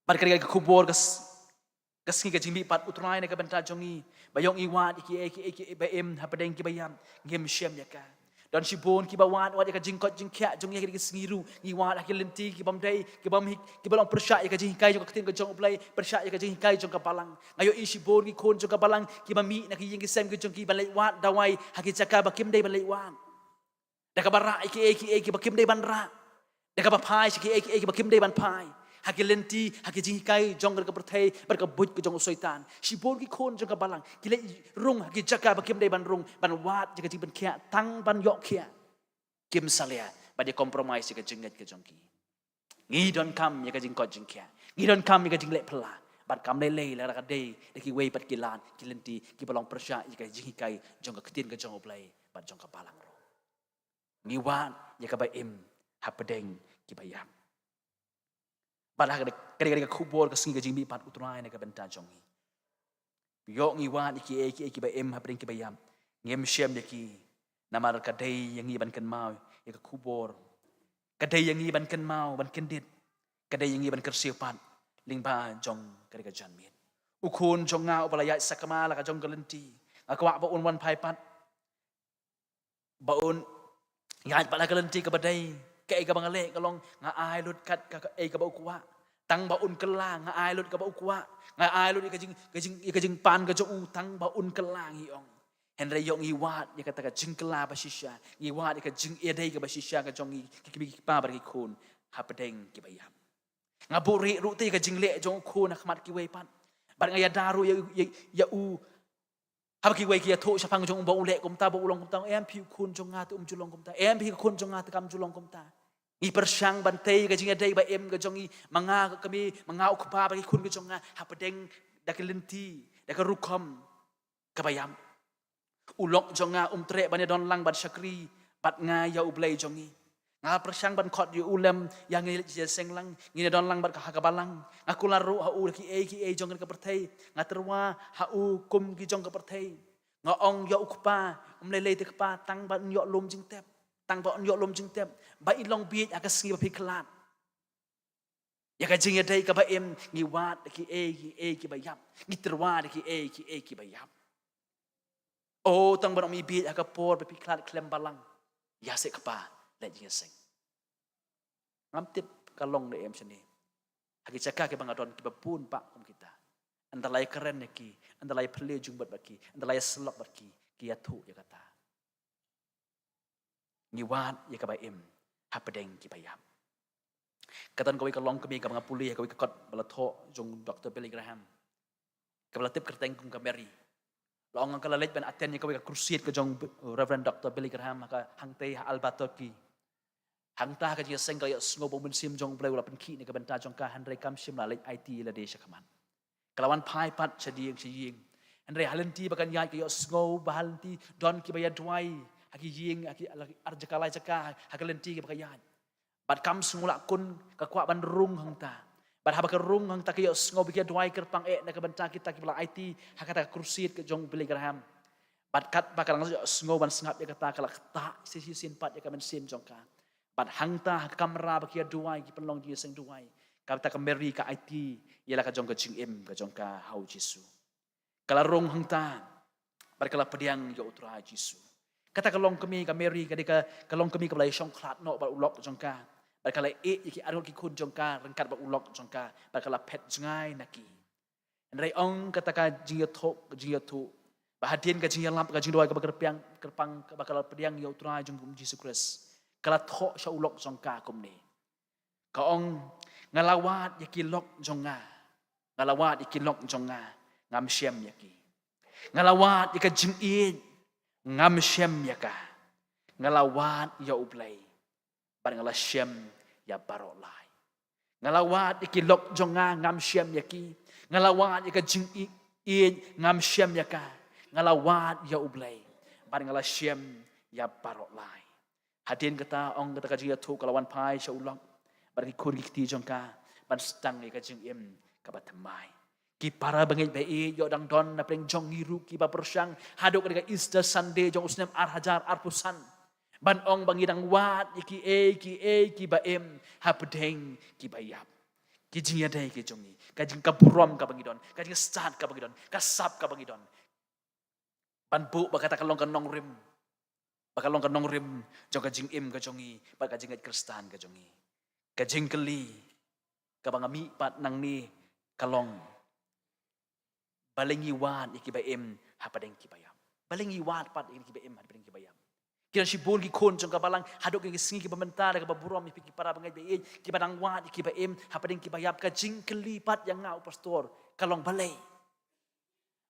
Barkari ka kubor kasngi ka jingbi pat utray na ka banta jongi bayong iwat iki baim hapadeng ki bayam ngem shem yaka don shibon ki bawat wat ka jingkot jingkya jongi ka sngiru iwat ki lenti ki bamdai ki balong persya ka jingkai jong ka tin ka jong play persya ka jingkai jong ka balang ngayo i shibon ki kon jong ka balang ki bami na ki ying ki sem ki jong ki balai wat dawai haki chaka bakim dai balai wat da ka bara iki bakim dai banra da ka bapai iki bakim dai ban pai haki lenti haki jingkai jong ka perthai bar ka buj ka jong soitan shibon ki kon jong ka balang ki le rung haki chaka bakim dai ban rung ban wat ka jing ban kya tang ban yok kya kim salia ba de compromise ka jingat ka jong ki ngi don kam ya ka jing ko jing kya ngi don kam ya ka jing le pla bat kam le la ka dei de ki wei pat ki lan ki lenti ki balong persya ka jingkai jong ka ketin ka jong oplai bat jong ka balang ro ngi wan ya ka ba im hapadeng ki bayam Balah kari kubur kesinga jingbi pat utrai na kabenta jongi. Yo ngi wan iki ba em hapring ki bayam. Ngem shem ki namar kadai yang iban kan mau ya kubur. Kadai yang iban kan mau ban kendit. Kadai yang iban kersiu pat lingba jong kari ka janmit. Ukun jong ngau balaya sakamala ka jong galenti. Akwa ba un wan pai pat. Baun ngat pala galenti ka badai kay ka bangale kalong nga ay lut kat ka ay ka ba ukwa tang baun kelang nga ay lut ka ba ukwa nga ay lut ikajing pan ka jo utang baun kelang iong henry yong iwat ya kata ka jing kela ba shisha iwat ka jing edai ka ba shisha ka jong ki pa bar ki kun hapdeng ki bayam nga buri ruti ka jing le jong kun khmat ki we pan bar nga ya daru ya u hab ki wei ki tho shapang jong ba ule kum ta ba ulong kum ta em pi kun jong nga tu julong kum ta em pi kun jong nga ta kam julong kum ta i persyang bantai ka jinga dai ba em ka jong i manga kami manga ukpa ba ki kun ka jong nga hapadeng da ka lenti da ka rukom ka bayam ulok jong nga tre ba ne don lang bat syakri bat nga ya ublai jong i nga persyang ban khot yu ulem yang ngi seng lang ngi don lang bat ka balang ngaku laru ha u ki jong ka perthai nga terwa ha u kum ki jong ka perthai nga ong ya ukpa lele te pa tang ban yo lom jing tep tang ban yo lom jing tep ba ilong bi aka singi ba piklat ya ka jing dai ka ba em ngi wat ki ki ba yap ngi terwa ki ba yap o tang ban mi bi aka por ba piklat klem balang ya se ka pa le jing seng ngam tip kalong de em sini hagi cakap ke bangadon ki babun pak kum kita andalai keren ki andalai pele jung bat baki andalai selok baki ki atu ya kata ni wat ya ka baim hapedeng ki bayam katan kowe kalong kami ka mangapuli kowe ka kot balatho jung Dr. Billy Graham ka balatip kerteng kum ka Mary long ang kalalet ban aten ya kowe ka kursiet ka jung Reverend Dr. Billy Graham ka hangte albatoki hangta ka jiya seng ka sngo bom sim jong blai wala penki ni ka benta jong ka handre kam sim la lek IT la de shakaman kalawan pai pat chadiyeng handre halenti bakan yai ka sngo bahalenti don ki baya dwai haki ying haki arjakalai jaka hakalenti ki bakayai bat kam semula kun ka kwa ban rung hangta Bat haba kerung hang tak yo sngo bikia duai kerpang na ka benta kita ki bala IT hakata kursit ke jong beli graham. Bat kat bakalang sngo ban sngap ya kata kala kata sisi sinpat ya ka men sim jong ka. Bat hang ta kamera bikia duai ki penlong dia seng duai. Kata ka meri ka IT ialah ka jong ka jing im ka jong ka hau Jesu. Kala rong hang ta bat kala pediang yo utra Jesu. Kata kalong kami ka meri ka kalong kami ka balai song klat no bat ulok jong ka. Bakala iki arut ki kun jongka rengkat ba ulok jongka bakala pet jengai naki ndai ong kataka jinga thu bahadien ka jinga lamp ka jingdoi ka kerpang bakala pediang yo tra jong Jesus Christ kala tho sha ulok jongka kumni ka ong ngalawat yaki lok jonga ngalawat yaki lok jonga ngam syem yaki ngalawat yaka jingin ngam syem yaka ngalawat ya ublai ngala syem ya barok lai ngalawat ikilok jonga ngam syem yaki ngalawat ika jing i ngam syem yaka ngalawat ya ublai ngala syem ya barok lai hadin kata ong kata kajia tu kalawan pai sya ulok bagi kur ki jongka ban stang ika jing im kabatamai ki para bangit bai yo dang don na preng jong ngiru ki ba persyang hadok ka Easter Sunday jong usnem hajar arpusan ban ong bangidang wat ki baem hapdeng ki bayap ki jinga dai ki jongi ka jing kaburom ka bangidon ka jing start ka bangidon ka sap ka bangidon ban bu bakata kalong kanong rim bakalong kanong rim jong ka jing im ka jongi ba ka jing kristan ka jongi ka jing keli ka bangami pat nang ni kalong balengi wat ki baem hapdeng ki bayap balengi wat pat ki baem hapdeng ki bayap kira si bon ki kon jong kabalang hadok ki singi ki pementar ka baburom ki para bangai be ki badang wat ki baem hapading ki bayap ka jing kelipat yang ngau pastor kalong balai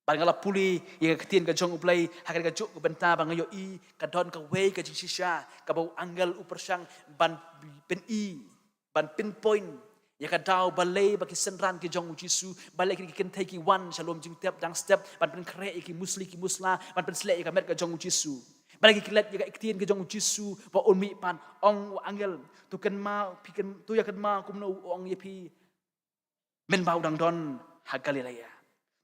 bangala puli yang ketien ka jong uplay hakar ka juk benta bangayo i ka don ka we ka jing sisha ka bau anggal upersang ban pen i ban pinpoint ya ka daw balai baki senran ki jong Jesu balai ki kentai ki wan shalom jing tep dang step ban pen kre ki musli ki musla ban pen slek ka met ka jong Jesu balagi kilat jaga iktien ke jong Jesu ba on mi pan ong angel tu kan ma piken tu ya kan ma kum no ong yepi men ba udang don ha Galilea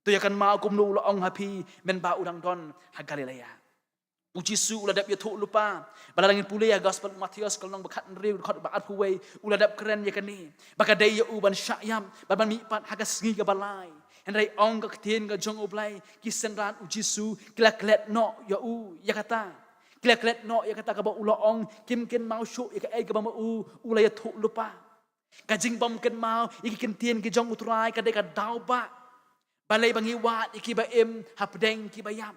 tu ya kan ma kum no ong hapi men ba udang don ha Galilea Jesu uladap ya tu lupa balalangin pule ya gospel Matius kalong bakat nri khot ba at kuwe uladap keren ya kan ni bakadai ya uban syayam baban mi pan ha kasngi ka balai henrai ong ka ktien ka jong oblai kisenran Jesu kila klet no ya ya kata klet no ya kata ka ba ulaong kim ken mau shu ya ka ai ka ba mau ulaya thu lupa ka jing bom ken mau iki ken tien ki jong utrai ka de ka dau ba balai bangi wat iki ba em hapdeng ki bayam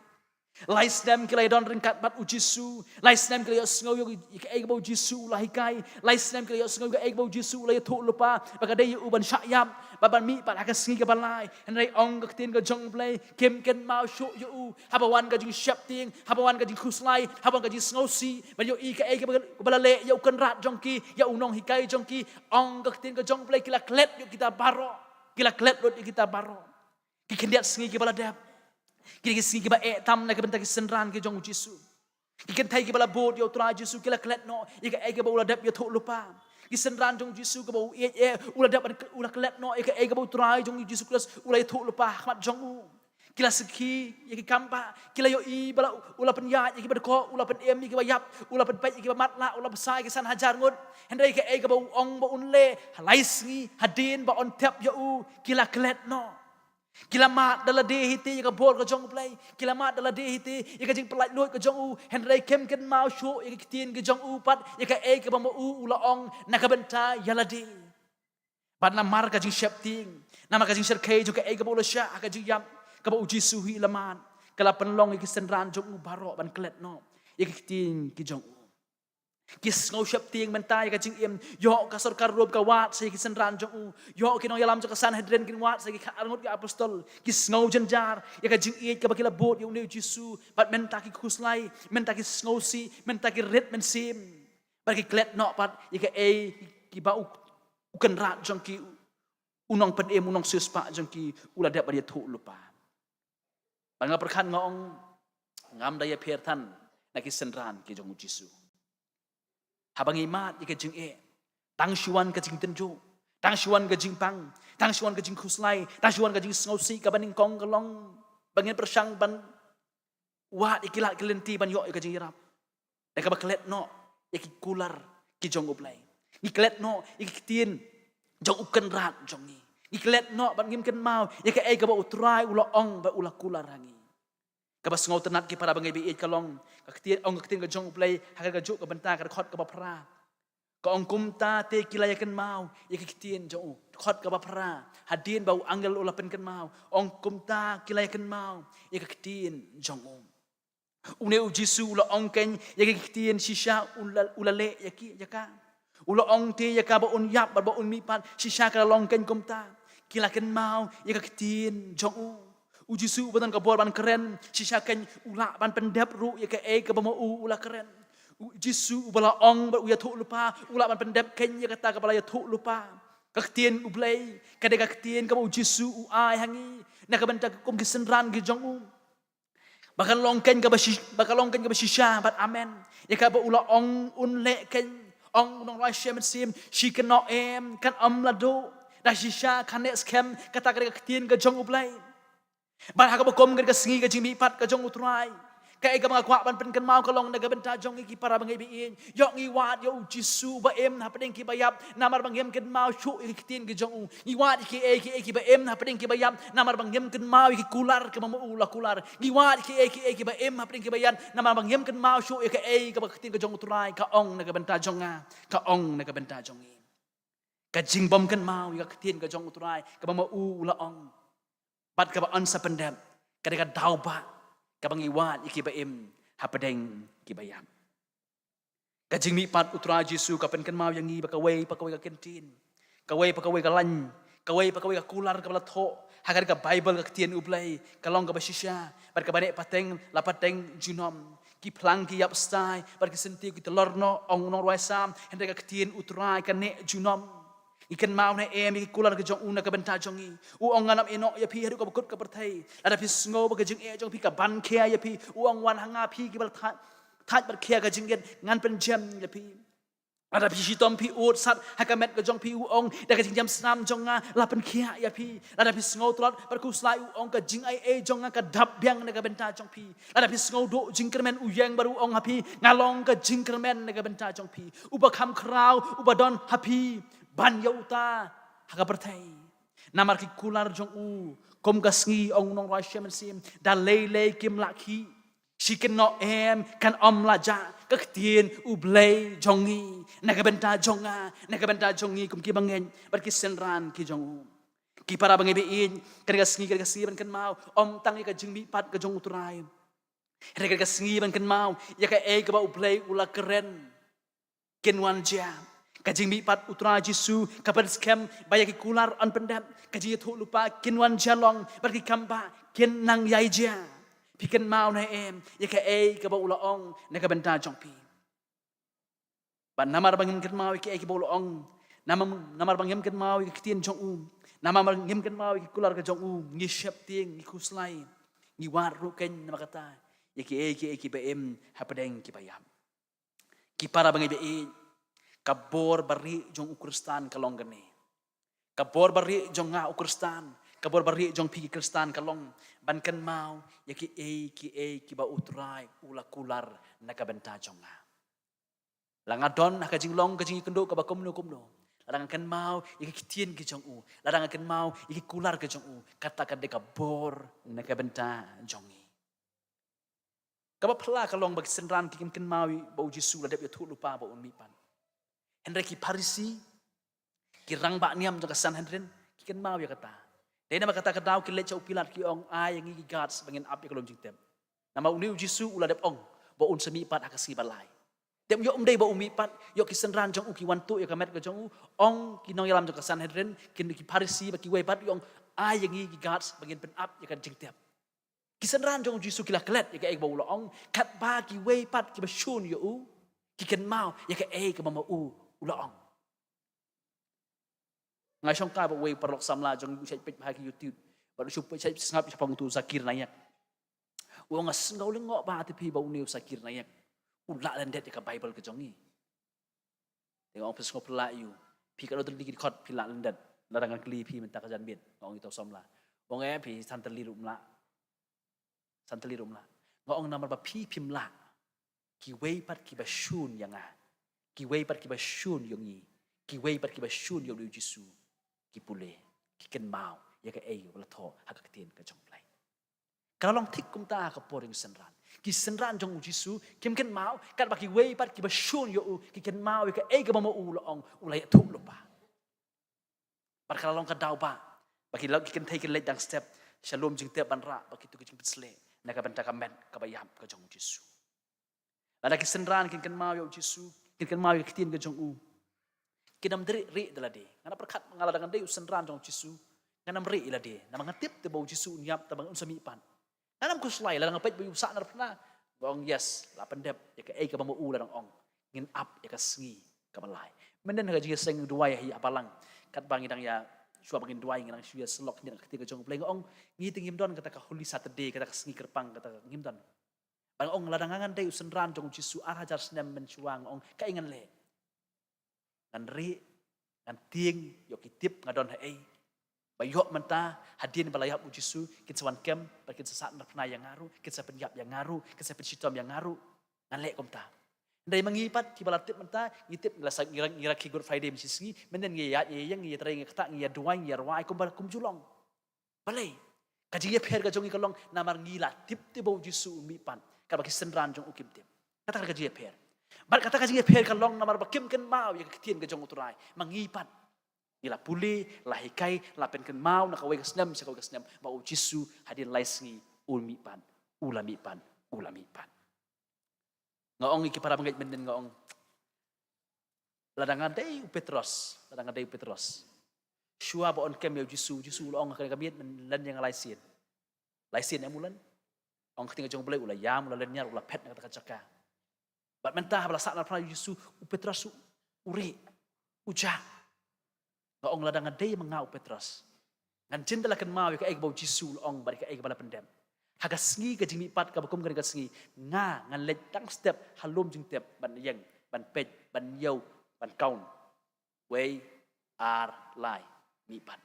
lais dem ki lai don ringkat bat Jesu lais dem ki lai sngo yo ki ai ka ba Jesu la hikai lais dem ki lai sngo ka ai ka ba Jesu la thu lupa ba ka de uban syayam baban mi pat ka singi ka balai henrai ong ka tien ka jong play kim ken mau shu yo habawan ka jing syap ting habawan ka jing khuslai habawan ka jing sngosi ba yo i ka ai ka balale yo kan rat jong ki ya unong hikai jong ki ong ka tien ka jong play kila klet yo kita baro kila klet rot kita baro ki kendiat singi ki baladap ki singi ki ba tam na ka benta ki senran ki jong Jesu ki kentai ki bala bod yo tra Jesu kila klet no i ka ai ka baladap yo thu lupa kisenran jong Jesu ka bau ula dapat ula kelet no eka eka bau trai jong Jesu Kristus ula itu lupa mat jong u kila seki yaki kampa kila yo i bala ula penyat yaki berko ula pen em yaki bayap ula pen pet yaki matla ula besai ki san hajar ngut hendai ka eka bau ong bau unle halais ngi hadin ba on tap yo u kila kelet no kila mat dala de hiti yaka bol ka jong play kila mat dala de hiti yaka jing pelai lot ka jong u henrai kem ken mau shu yaka tien ka jong u pat yaka e ka ba u ula ong nakabenta yaladi ban na mar ka jing shep ting nama ka jing ser kai jo ka e ka bola sha ka jing yam ka ba u Jesu hi laman kala penlong yaka senran jong u baro ban klet no yaka tien ki jong u kis ngau shep ting mentai ka jing im yo ka sarkar rob ka wat sai ki senran jong u yo ki no yalam ka Sanhedrin kin wat sai ki angut ka apostol kis ngau jenjar ya ka jing i ka bakila bot yo ne Jesu pat menta ki khuslai menta ki ngau si menta ki red men sim pat ki klet no pat ya ka e ki ba u kan rat jong ki unong pen em unong sespa jong ki ula dap dia thu lupa banga perkhan ngong ngam daya pertan na ki senran ki jong Jesu habang imat ika jing tang shuan ka jing tenjo tang shuan ke jing pang, tang shuan ke jing khuslai, tang shuan ke jing sngosi ka baning kong kalong bangin persang ban wat ikilat kelenti ban yok ke jing irap. Dan ka baklet no iki kular ki jong uplay. Iklet no ikitien jong uken rat jong ni. Iklet no ban ngim ken mau ya ka ai ka ba utrai ula ong ba ula kular hangi. Ka ba sngo tenat ki para bangai bi kalong ka kitien ong ka kitien ka jong uplay ha ka juk ka benta ka khot ka ba pra. Ka ong kumta te kilaya ken mau ya ka kitien jong khot ka ba pra. Hadin bau angel ula pen ken mau ong kumta kilaya ken mau ya ka kitien jong Une u Jisu ula ong ken ya ka kitien shisha ula le ya ki ya ka. Ula ong te ya ka ba un yap ba un mi pat shisha ka long ken kumta. Kila ken mau ya ka kitien jong u Jisu batan ka bor ban keren shisha ken ula ban pendap ru ya ka ka ba mo ula keren. U Jisu bala ong ba u ya thu lupa ula ban pendap ken ya ka ta ka bala ya thu lupa. Ka kitien u blai ka de ka kitien ka ba u Jisu u ai hangi na ka ban ta kum kisenran ki jong Bakal longken ka ba shisha bat amen. Ya ka ba ula ong un le ken ong nong rai shem sim shi kan no em kan la do da shisha kan ne scam kata ka ketien ka jong ublai. Ban ha ka ba kom ka singi ka jimi pat ka jong utrai. Ka e ka mga kwa ban pen kan mau ka long na ga benta jong ki para bangai biin. Yok ngi wat yo Jisu ba em na pedeng ki bayap namar bangem kan mau shu ki ketien ka jong ngi wat ki e ba em na pedeng ki bayap namar bangem kan mau ki kular ka ma ula kular. Ngi wat ki e ba em na pedeng ki bayan namar bangem kan mau shu ka ka ba ketien ka jong utrai ka ong na ga benta jong ka ong na ga benta jong ka jing bom kan mau ka ketien ka jong utrai ka ba ula ong. Bat ka ba an sa pendam ka de ka dau ba kabang iwan iki ba im hapadeng kibayam. Kajing mi pat utra Jisu kapen kan mau yang i pakaway ka kentin. Kaway ka lan, kaway ka kular ka balatho. Hagar ka Bible ka ketien ublay, kalong ka basisya, bar ka bane pateng lapateng junom. Ki plang ki yap stai, bar ki senti ki telorno ong nong ruaisam, hende ka ketien utrai ka ne junom. Ikan mau na iki kular ka jong una ka benta jong i. Uong nganam eno ya pi hadu ka bakut ka pertai. Ada pi sngo ba ka jing jong pi ka ban kia ya pi. Uong wan hanga pi ki bal tat bar kia ka jing ngan pen jam ya pi. Ada pi shitom pi ut sat hakamet ka jong pi uong da ka jing jam snam jong nga lapen kia ya pi. Ada pi sngo trot bar ku slai uong ka jing jong nga ka dap biang na ka benta jong pi. Ada pi sngo do jing kermen uyang baru uong hapi ngalong ka jing kermen na ka benta jong pi. Uba kam krau uba don hapi. Ban yauta haka bertai namar ki kular jong kom gasngi ong nong rai shem sim da lele kim laki shiken no em kan laja ketien ublay jongi naga benta jongi kum ki bangen bar ki senran ki jong ki para bangai bein kan gasngi ban kan mau tang ka jingmi pat ka jong uturai kan gasngi ban kan mau ya ka ka ba ublay ula keren kenwan jam Kajing mi pat utra Jisu kapan scam bayaki kular on pendam kaji thu lupa kinwan jalong berki kamba kin nang yai ja pikan mau na em ya ka ka ba ulaong na ka benta jong pi ban namar bangim kin mau ka ba ulaong namar bangim kin mau ka tien jong namar bangim kin mau ka kular ka jong ngi shep tieng ngi kuslai ngi war ru ken na makata ya ki ba em hapadeng ki bayam ki para bangai be kabor bari jong ukristan kalong gani. Kabor bari jong nga ukristan. Kabor bari jong pigi kristan kalong. Bankan mau ya ki ba utrai ula kular nakabenta jong nga. Langadon nakajing long kajing kendo kaba kumno. Ladang kan mau ya kitien ki jong Ladang kan mau ya kular ki jong Katakan de kabor nakabenta jong Kaba pala kalong bagi senran kikin kan mau bau Jisu ladap ya tu lupa bau unmipan. Henry ki parisi ki rang ba niam jong kasan Henry ki kan mau ya kata. Dai nama kata kadau ki lecha upilat ki ong ai yang gi guards bangin api kalom jingtem. Nama uni Jisu ula dep ong ba un semi pat akasi balai. Dem yo umdai ba umi pat yo ki senran jong ki wantu ya kamet ka jong ong ki nong yalam jong kasan Henry ki parisi ba ki wei pat yong ai yang gi guards bangin pen up ya kan jingtem. Ki senran jong Jisu ki la klet ya ka ba ula ong kat ba ki wei pat ki ba shun yo ki kan mau ya ka ka ba mau ulaong. Ngai song ka ba way parlok samla jong sai pek bahagi YouTube. Baru sup sai ngap sa pangtu sakir nayak. Uang ngas ngau lengok ba ati ba uniu sakir nayak. Ula landet ka Bible ke jongi. Tengok pes ngop la yu. พี่ก็โดนลีกิดคอดพี่ละลันเดนระดังกันกลีพี่มันตากระจันเบียดงองอีตัวซ้อมละงแอพี่สันตลีรุมละสันตลีรุมละงองนำมาแบบพี่พิมละกี่เวปัดกี่บาชูนยังไงกี่เวปัดกี่บาชูนยงยีกี่เวปัดกี่บาชูนยงดูจิสูกี่ปุเลกี่กันมาวยังก็วละทอหักเตียนกระจงไพลkalau long tik kum ta ka poring senran ki senran jong jisu kim ken mau kat baki wei pat ki basun yo ki ken mau ka ka mama u lo ong ulai thu lo pa par kalau long ka dau pa baki lo ki ken thai ken le dang step shalom jing te ban ra baki tu ki jing psle na ka ban ta ka men ka bayam ka jong jisu ada ki senran ken mau yo jisu ken mau ki tien ka jong u kinam dri ri dalade ngana perkhat ngala dengan de senran jong jisu nganam ri ilade na mangatip te bau jisu nyap ta bang unsami pan Nanam kuslay lang apet bayu sa narapna. Bang yes, lapan dep ya ka ka mamu ulan ong. Ngin up ya ka sngi ka balay. Menden ka jiga seng duway hi apalang. Kat bang idang ya suwa bangin duway ngang suya selok ni ketika jong pleng ong ngiting ngimdon kata ka Holy Saturday kata ka sngi kerpang kata ka ngimdon. Bang ong ladangangan day usenran jong jisu arajar snem mencuang ong kaingan le. Ngan ri ngan tieng yo kitip ngadon hai Bayok menta hadirin balayap ujisu kita sawan kem kita saat pernah yang ngaru kita penyap yang ngaru kita pencitom yang ngaru ngalek komta dari mengipat di balatip menta ngitip ngira Good Friday misi menden ngia yang ngia tering kata ngia duai ngia rawai kum julong balai kaji ye per kajong ikalong namar ngila tip tibo ujisu umipan kabaki senran jong ukim tip kata kaji ye per bar kata kaji ye per kalong namar bakim ken mau ya ketien kajong uturai mengipat Ila puli, lahikai, lapenkan mau, nakawai kesnam, sakawai kesnam, mau jisu, hadir laisngi, ulamipan. Ngaong iki para mengait menden ngaong. Ladangan day Petros. Shua ba on kem ya jisu laong akan kamiet men yang laisin. Laisin ya mulan. Ong ketinggal jong boleh ulah yam, ulah lenyar, ulah pet kata kacaka. Bat mentah bala saat pernah jisu, Petros uri, ujah. Ong ladangan day mengau Petros. Ngan cinta lakan mau ka bau jisu ong bari ka bala pendem. Hagas ngi ka jing pat ka bakum ka ngi ngan let tang step halum jing tep ban yang ban pet ban yau ban kaun. We are lie mi pat.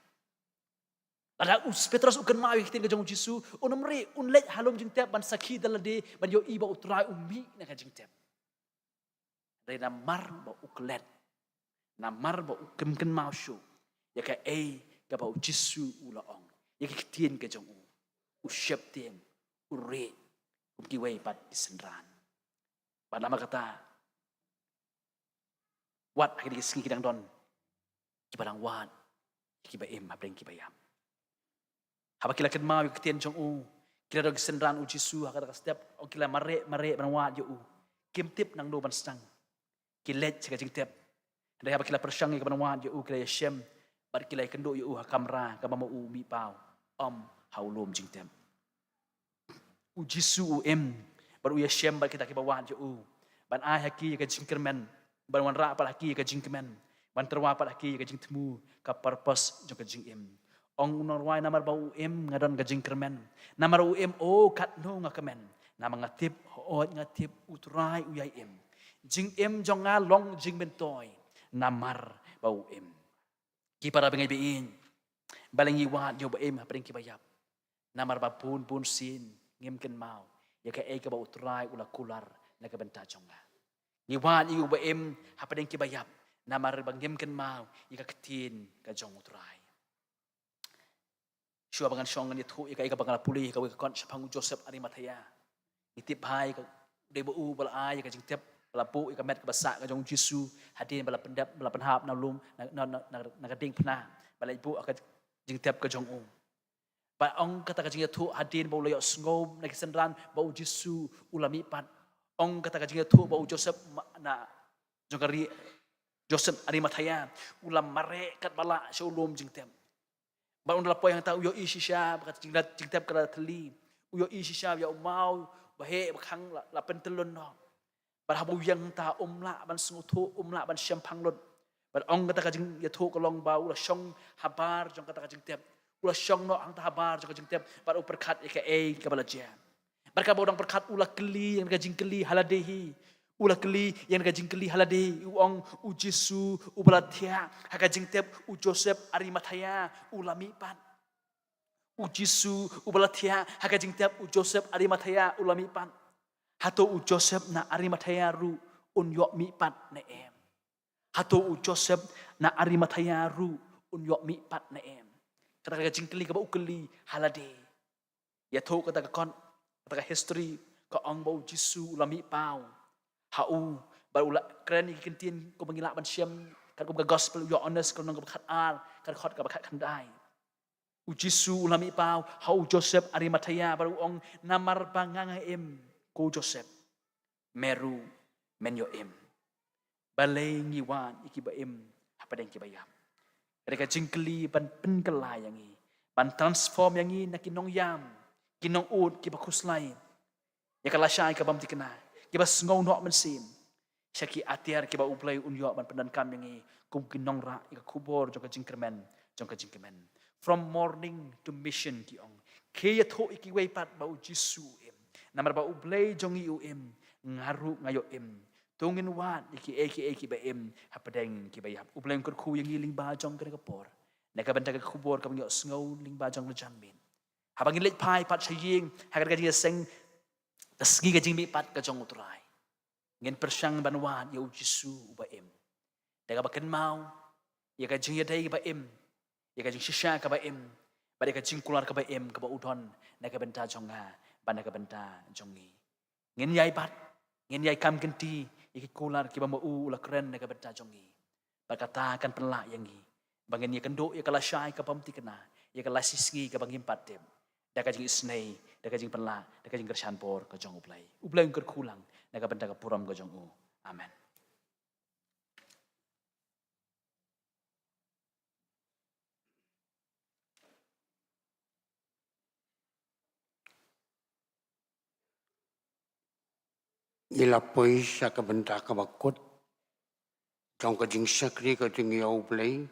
Lada Petros ukan mau ka ting ka jong jisu unamri unlet halum jing tep ban sakhi dalade ban yo iba utrai ummi na ka jing tep. Dai namar ba uklet. Namar ba ukem ken mau shu. Ya ka ka ba jisu ulaong. Ya ka tien ka jong u syep tien ure kiway pat isenran. Pada nama kata wat akhir singi kidang don kibarang wat kibaim habreng kibayam. Haba kila ken mau ka tien jong u kila dog senran u jisu hakata ka step o kila mare ban wat yo u. Kim tip nang do ban stang. Kilet ka jing tep. Daya ba kila persyang ka ban wat yo u kila yashem. Bar kilai kendo yu kamra ka mama u mi pau haulom jing tem u jisu bar u yashem bar kita ki bawan ju ban ai haki ka jingkermen ban wan ra pa haki ka jingkermen ban terwa pa haki ka jingtemu ka purpose jong ka jing ong norwai namar ba u ngadon ka jingkermen namar u o kat no ngakamen nama ngatip ngatip utrai u yai jing jong nga long jing bentoy namar ba u Ki para bengai bein balengi wat yo baem hapreng ki bayap namar bapun pun sin ngem ken mau ya ka ka ba utrai ula kular na ka benta jonga ni wat yu baem hapreng ki bayap namar bangem ken mau ya ka ketin ka jong utrai shua bangan shongan ni thu ya ka bangala puli ka kon Shapang Joseph Arimathea itip hai ka debo u bal ai ka jing tep bala pu ka met ka basa ka jong jisu hadin bala pendap bala penhap na lum na ka ding pna bala ibu ka jing tep ka jong ba ong kata ka jing thu hadin ba ulo ngom na kisenran ba u jisu ulami pat ong kata ka jing thu ba u Joseph na jongari Joseph Arimathea ulam mare kat bala sholom jing tep ba undala po yang tau yo isisha ba jing tep ka teli yo isisha ya mau ba he khang la pentelon no Barhabu yang ta umla ban sengutu umla ban syampang lot. Bar ong kata kajing ya thu kolong bau la syong habar jong kata kajing tiap. Ula syong no ang ta habar jong kajing tiap bar u perkat ka bala jam. Bar ka bodang perkat ula keli yang kajing keli haladehi. Ula keli yang kajing keli halade uang u Jesu u balatia hakajing tep u Joseph Arimathaya ulami pan. U Jesu u balatia hakajing tep u Joseph Arimathaya ulami pan. Hato u Joseph na Arimathaya ru un yok mi pan ne em. Hato u Joseph na Arimathaya ru un yok mi pan ne em. Kata kajing keli ka ba u keli halade. Ya tho kata ka kon kata ka history ka ong ba u Jesu ulami pau. Hau baru keren ikan tien ko mengilak ban siam kan ko gospel yo honest ko nang khat ar kan khot ka khat khandai u Jesu ulami pau hau Joseph Arimathaya baru ong namar banganga em ko Joseph meru men yo em balai ngiwan iki ba em apa deng ki bayam mereka jingkeli ban penkelai yang i ban transform yang i nakinong yam kinong ud ki bakus lain ya kala syai ka bam tikena kiba ngau nok men sim syaki atiar kiba uplay unyo ban pendan kam yang kum kinong ra ika kubor jong ka jingkermen from morning to mission ki ong ke ya tho iki wei pat ba u Jesu em namar ba uplay jong i em ngaru ngayo em tungin wan iki ba em hapadeng kiba yap uplay kur khu yang ling ba jong ka por na ka banta ka kubor ka ngyo ngau ling ba jong jan min habangin let pai pat saying hagar ka dia seng tasgi ka jingmi pat ka jong utray. Ngin persyang banwan ya Jesu ba em. Daga baken mau ya ka jing yadai ba em. Ya ka jing shisha ka ba em. Ba ka jing kular ka ba em ka ba udon na ka benta jonga ba na ka benta jongi. Ngin yai pat ngin yai kam kenti iki kular ki ba mau ula keren na ka benta jongi. Ba kata kan penla yangi. Bangin ya kendo ya kala syai ka pamti kena. Ya kala sisgi ka bangim patem. Daga jing isnei, daga jing penla, daga jing kersan por ke jong uplay. Uplay ungker kulang, daga benda ke puram ke jong u. Amen. Ila poi sa ka benta ka bakut. Jong ka jing sakri ka jing ya uplay.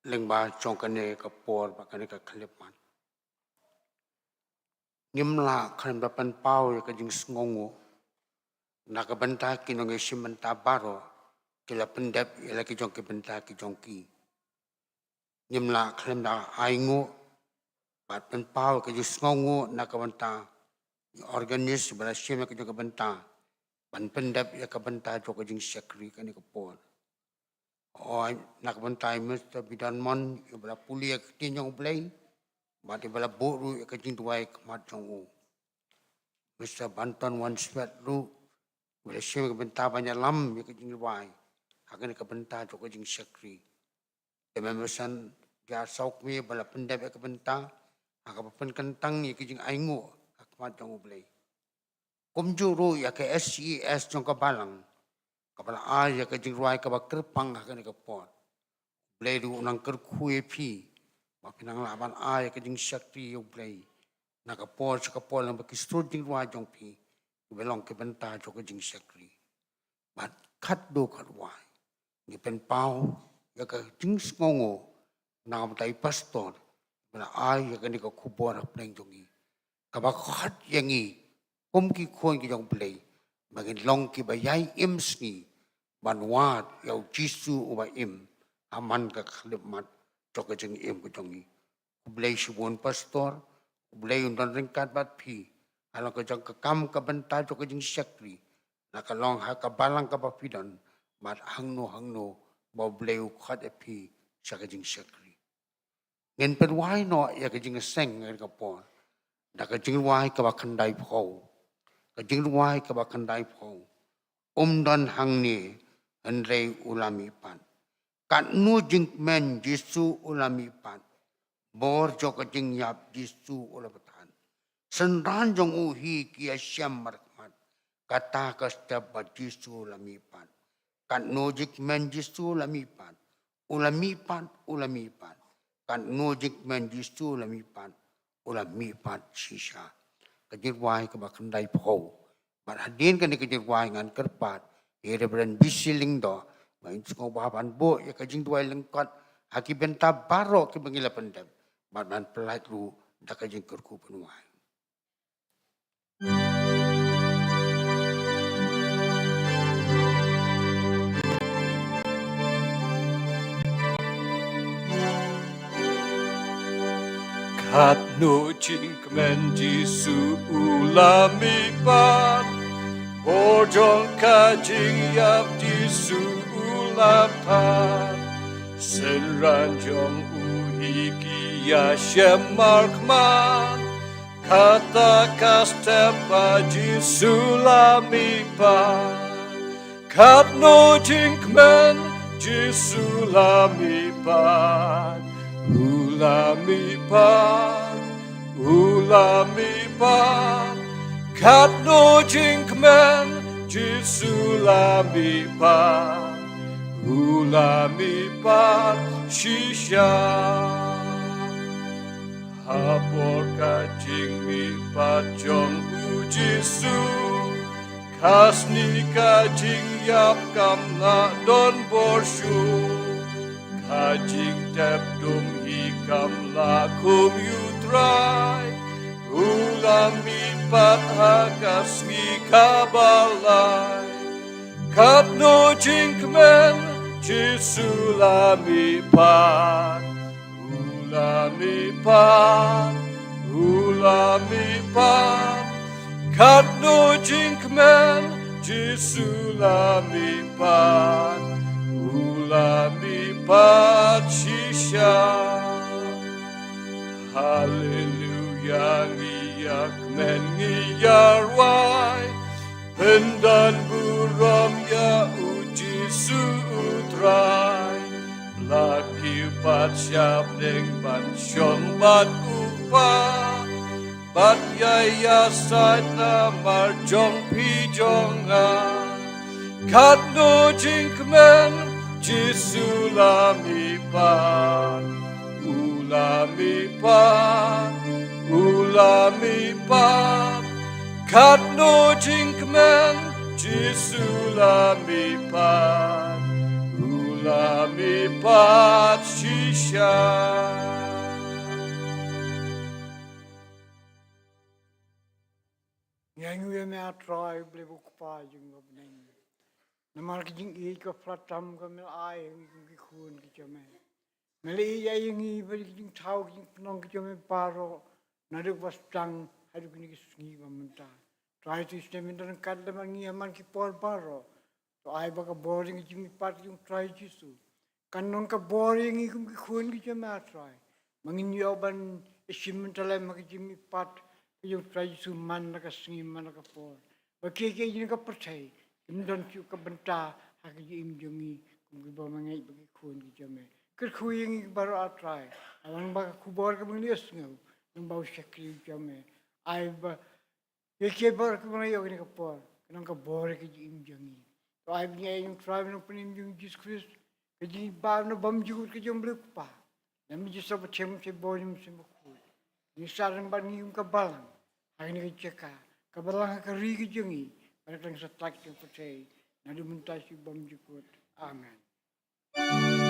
Leng ba jong ka ne ka por ba ka ne ka kalipan. Ngimla kan bapan pau ya kajing sngongo nakabanta kinong isimanta baro kila pendep ila kijong ki benta kijong ki ngimla kan da aingo bat pen pau kajing sngongo nakabanta organis bala sima kijong ka benta ban pendep ya ka benta jo kajing sakri kan ka por o nakabanta Mr. Bidan Mon bala puli ya kinyong play Bati bala buru ya kajing tuai kemat jong u. Mr. Banton one sweat lu. Bila siya kabenta banyak lam ya kajing tuai. Hakan kabenta jo kajing sakri. Memesan ya sauk mi bala pendap ya kabenta. Hakapapan kentang ya kajing aingu. Kemat jong u belai. Kumjuru ya ke SCES jong kabalang. Kapala a ya kajing tuai kabak kerpang hakan kapot. Belai du unang kerkui pi. Pinang laban ay kajing sakti yung play. Nakapol sa kapol ng bakistod ng wajong pi. Belong kibenta jo kajing sakti. But kat do katway. Ngipen pao ya kajing sngongo nakamatay pastor. Bala ay ya kani ka kubor na play jongi. Kabakat yangi kumki kuan ki jong play. Magin long ki bayay imsni banwat yaw Jesu uba im aman ka kalimat. Jok kajing im kujongi. Kublay subon pastor, kublay undan ringkat bat pi. Alang kajang kakam kabenta jok kajing sakri. Nakalong ha kabalang kapapidan. Mat hangno bau blay ukat epi sa kajing sakri. Ngin perway no ya kajing seng ngayon kapon. Na kajing wai kabakanday po. Kajing wai kabakanday po. Umdan hangni Andre ulamipan. Kat nu jing men Jesu ulamipan. Bor jo kajing yap Jesu ulapatan. Senran jong uhi kia syam markmat. Kata kastap ba Jesu ulamipan. Kat nu jing men Jesu ulamipan. Ulamipan. Kat nu jing men Jesu ulamipan. Ulamipan sisa. Kajirwai kabakandai po. Marhadin ka ni kajirwai ngan kerpat. Reverend bisiling do. Main sungguh bahapan bo ya kajing dua lengkot haki benta baro ki bangila pendem badan pelat lu da kajing kerku penuai. Kat no ching kmen Jisu ulami pan Bojong ka jing yap Jisu ulapan Senran jong uhiki ya shemarkman Kata kastepa Jisu lami pan Kat no ching kmen Jisu lami pan Ulamipan, kat no jinkmen, jisulamipan, ulamipan, shisha. Hapor ka jingmi pachong ujisu, kasni ka jingyap kam na don borshu. Kajing tep dum hikam lakum yutrai Ulami pat hakas ngikabalai Kat no jinkmen jisulami pat Ulami pat Kat no jinkmen jisulami pat Ulami patsisha Hallelujah ngiyak men ngiyarwai Pendan buram ya uji suutrai Laki pat syap deng ban syom bat upa Bat yaya sait na marjong pijongan Kat no jinkmen jisulamipan Ulamipan Kat no jinkmen jisulamipan Ulamipat shisha Yang we me atrai ble bukpa jing gobneng. Namar kijing I ko pratam ko mel ai ki khun ki chame. Mel I ya yang I bel kijing thau kijing pnong ki chame paro naduk was tang hadu kini ki sngi mamenta. Try to stem in dan kad mangi aman ki por paro. To ai ba ka boring kijing pat yung try jisu. Kanong ka boring I ki khun ki chame atrai. Mangin yoban isim talai ma kijing pat yung try jisu man na ka sngi man na ka por. Ba ke jing ka percaya. Imdan chu ka benta haki im jongi kung ba mangai bagi khun ki jame ker khuying baro atrai awang ba kubor ka manglios ngau nang ba shakri jame ai ba yeke bar ka mangai yogni ka por nang ka bor ki im jongi to ai bnya yung tribe no punim yung Jesus Christ ka ji ba no bam ju ka jom bluk pa nam ji so ba chem che bolim se mo khu ni sarang ba ni yung ka balang ai ni ka cheka ka balang ka ri ki jongi Mereka yang setak yang percaya, nadi mentasi bom jukut. Amin.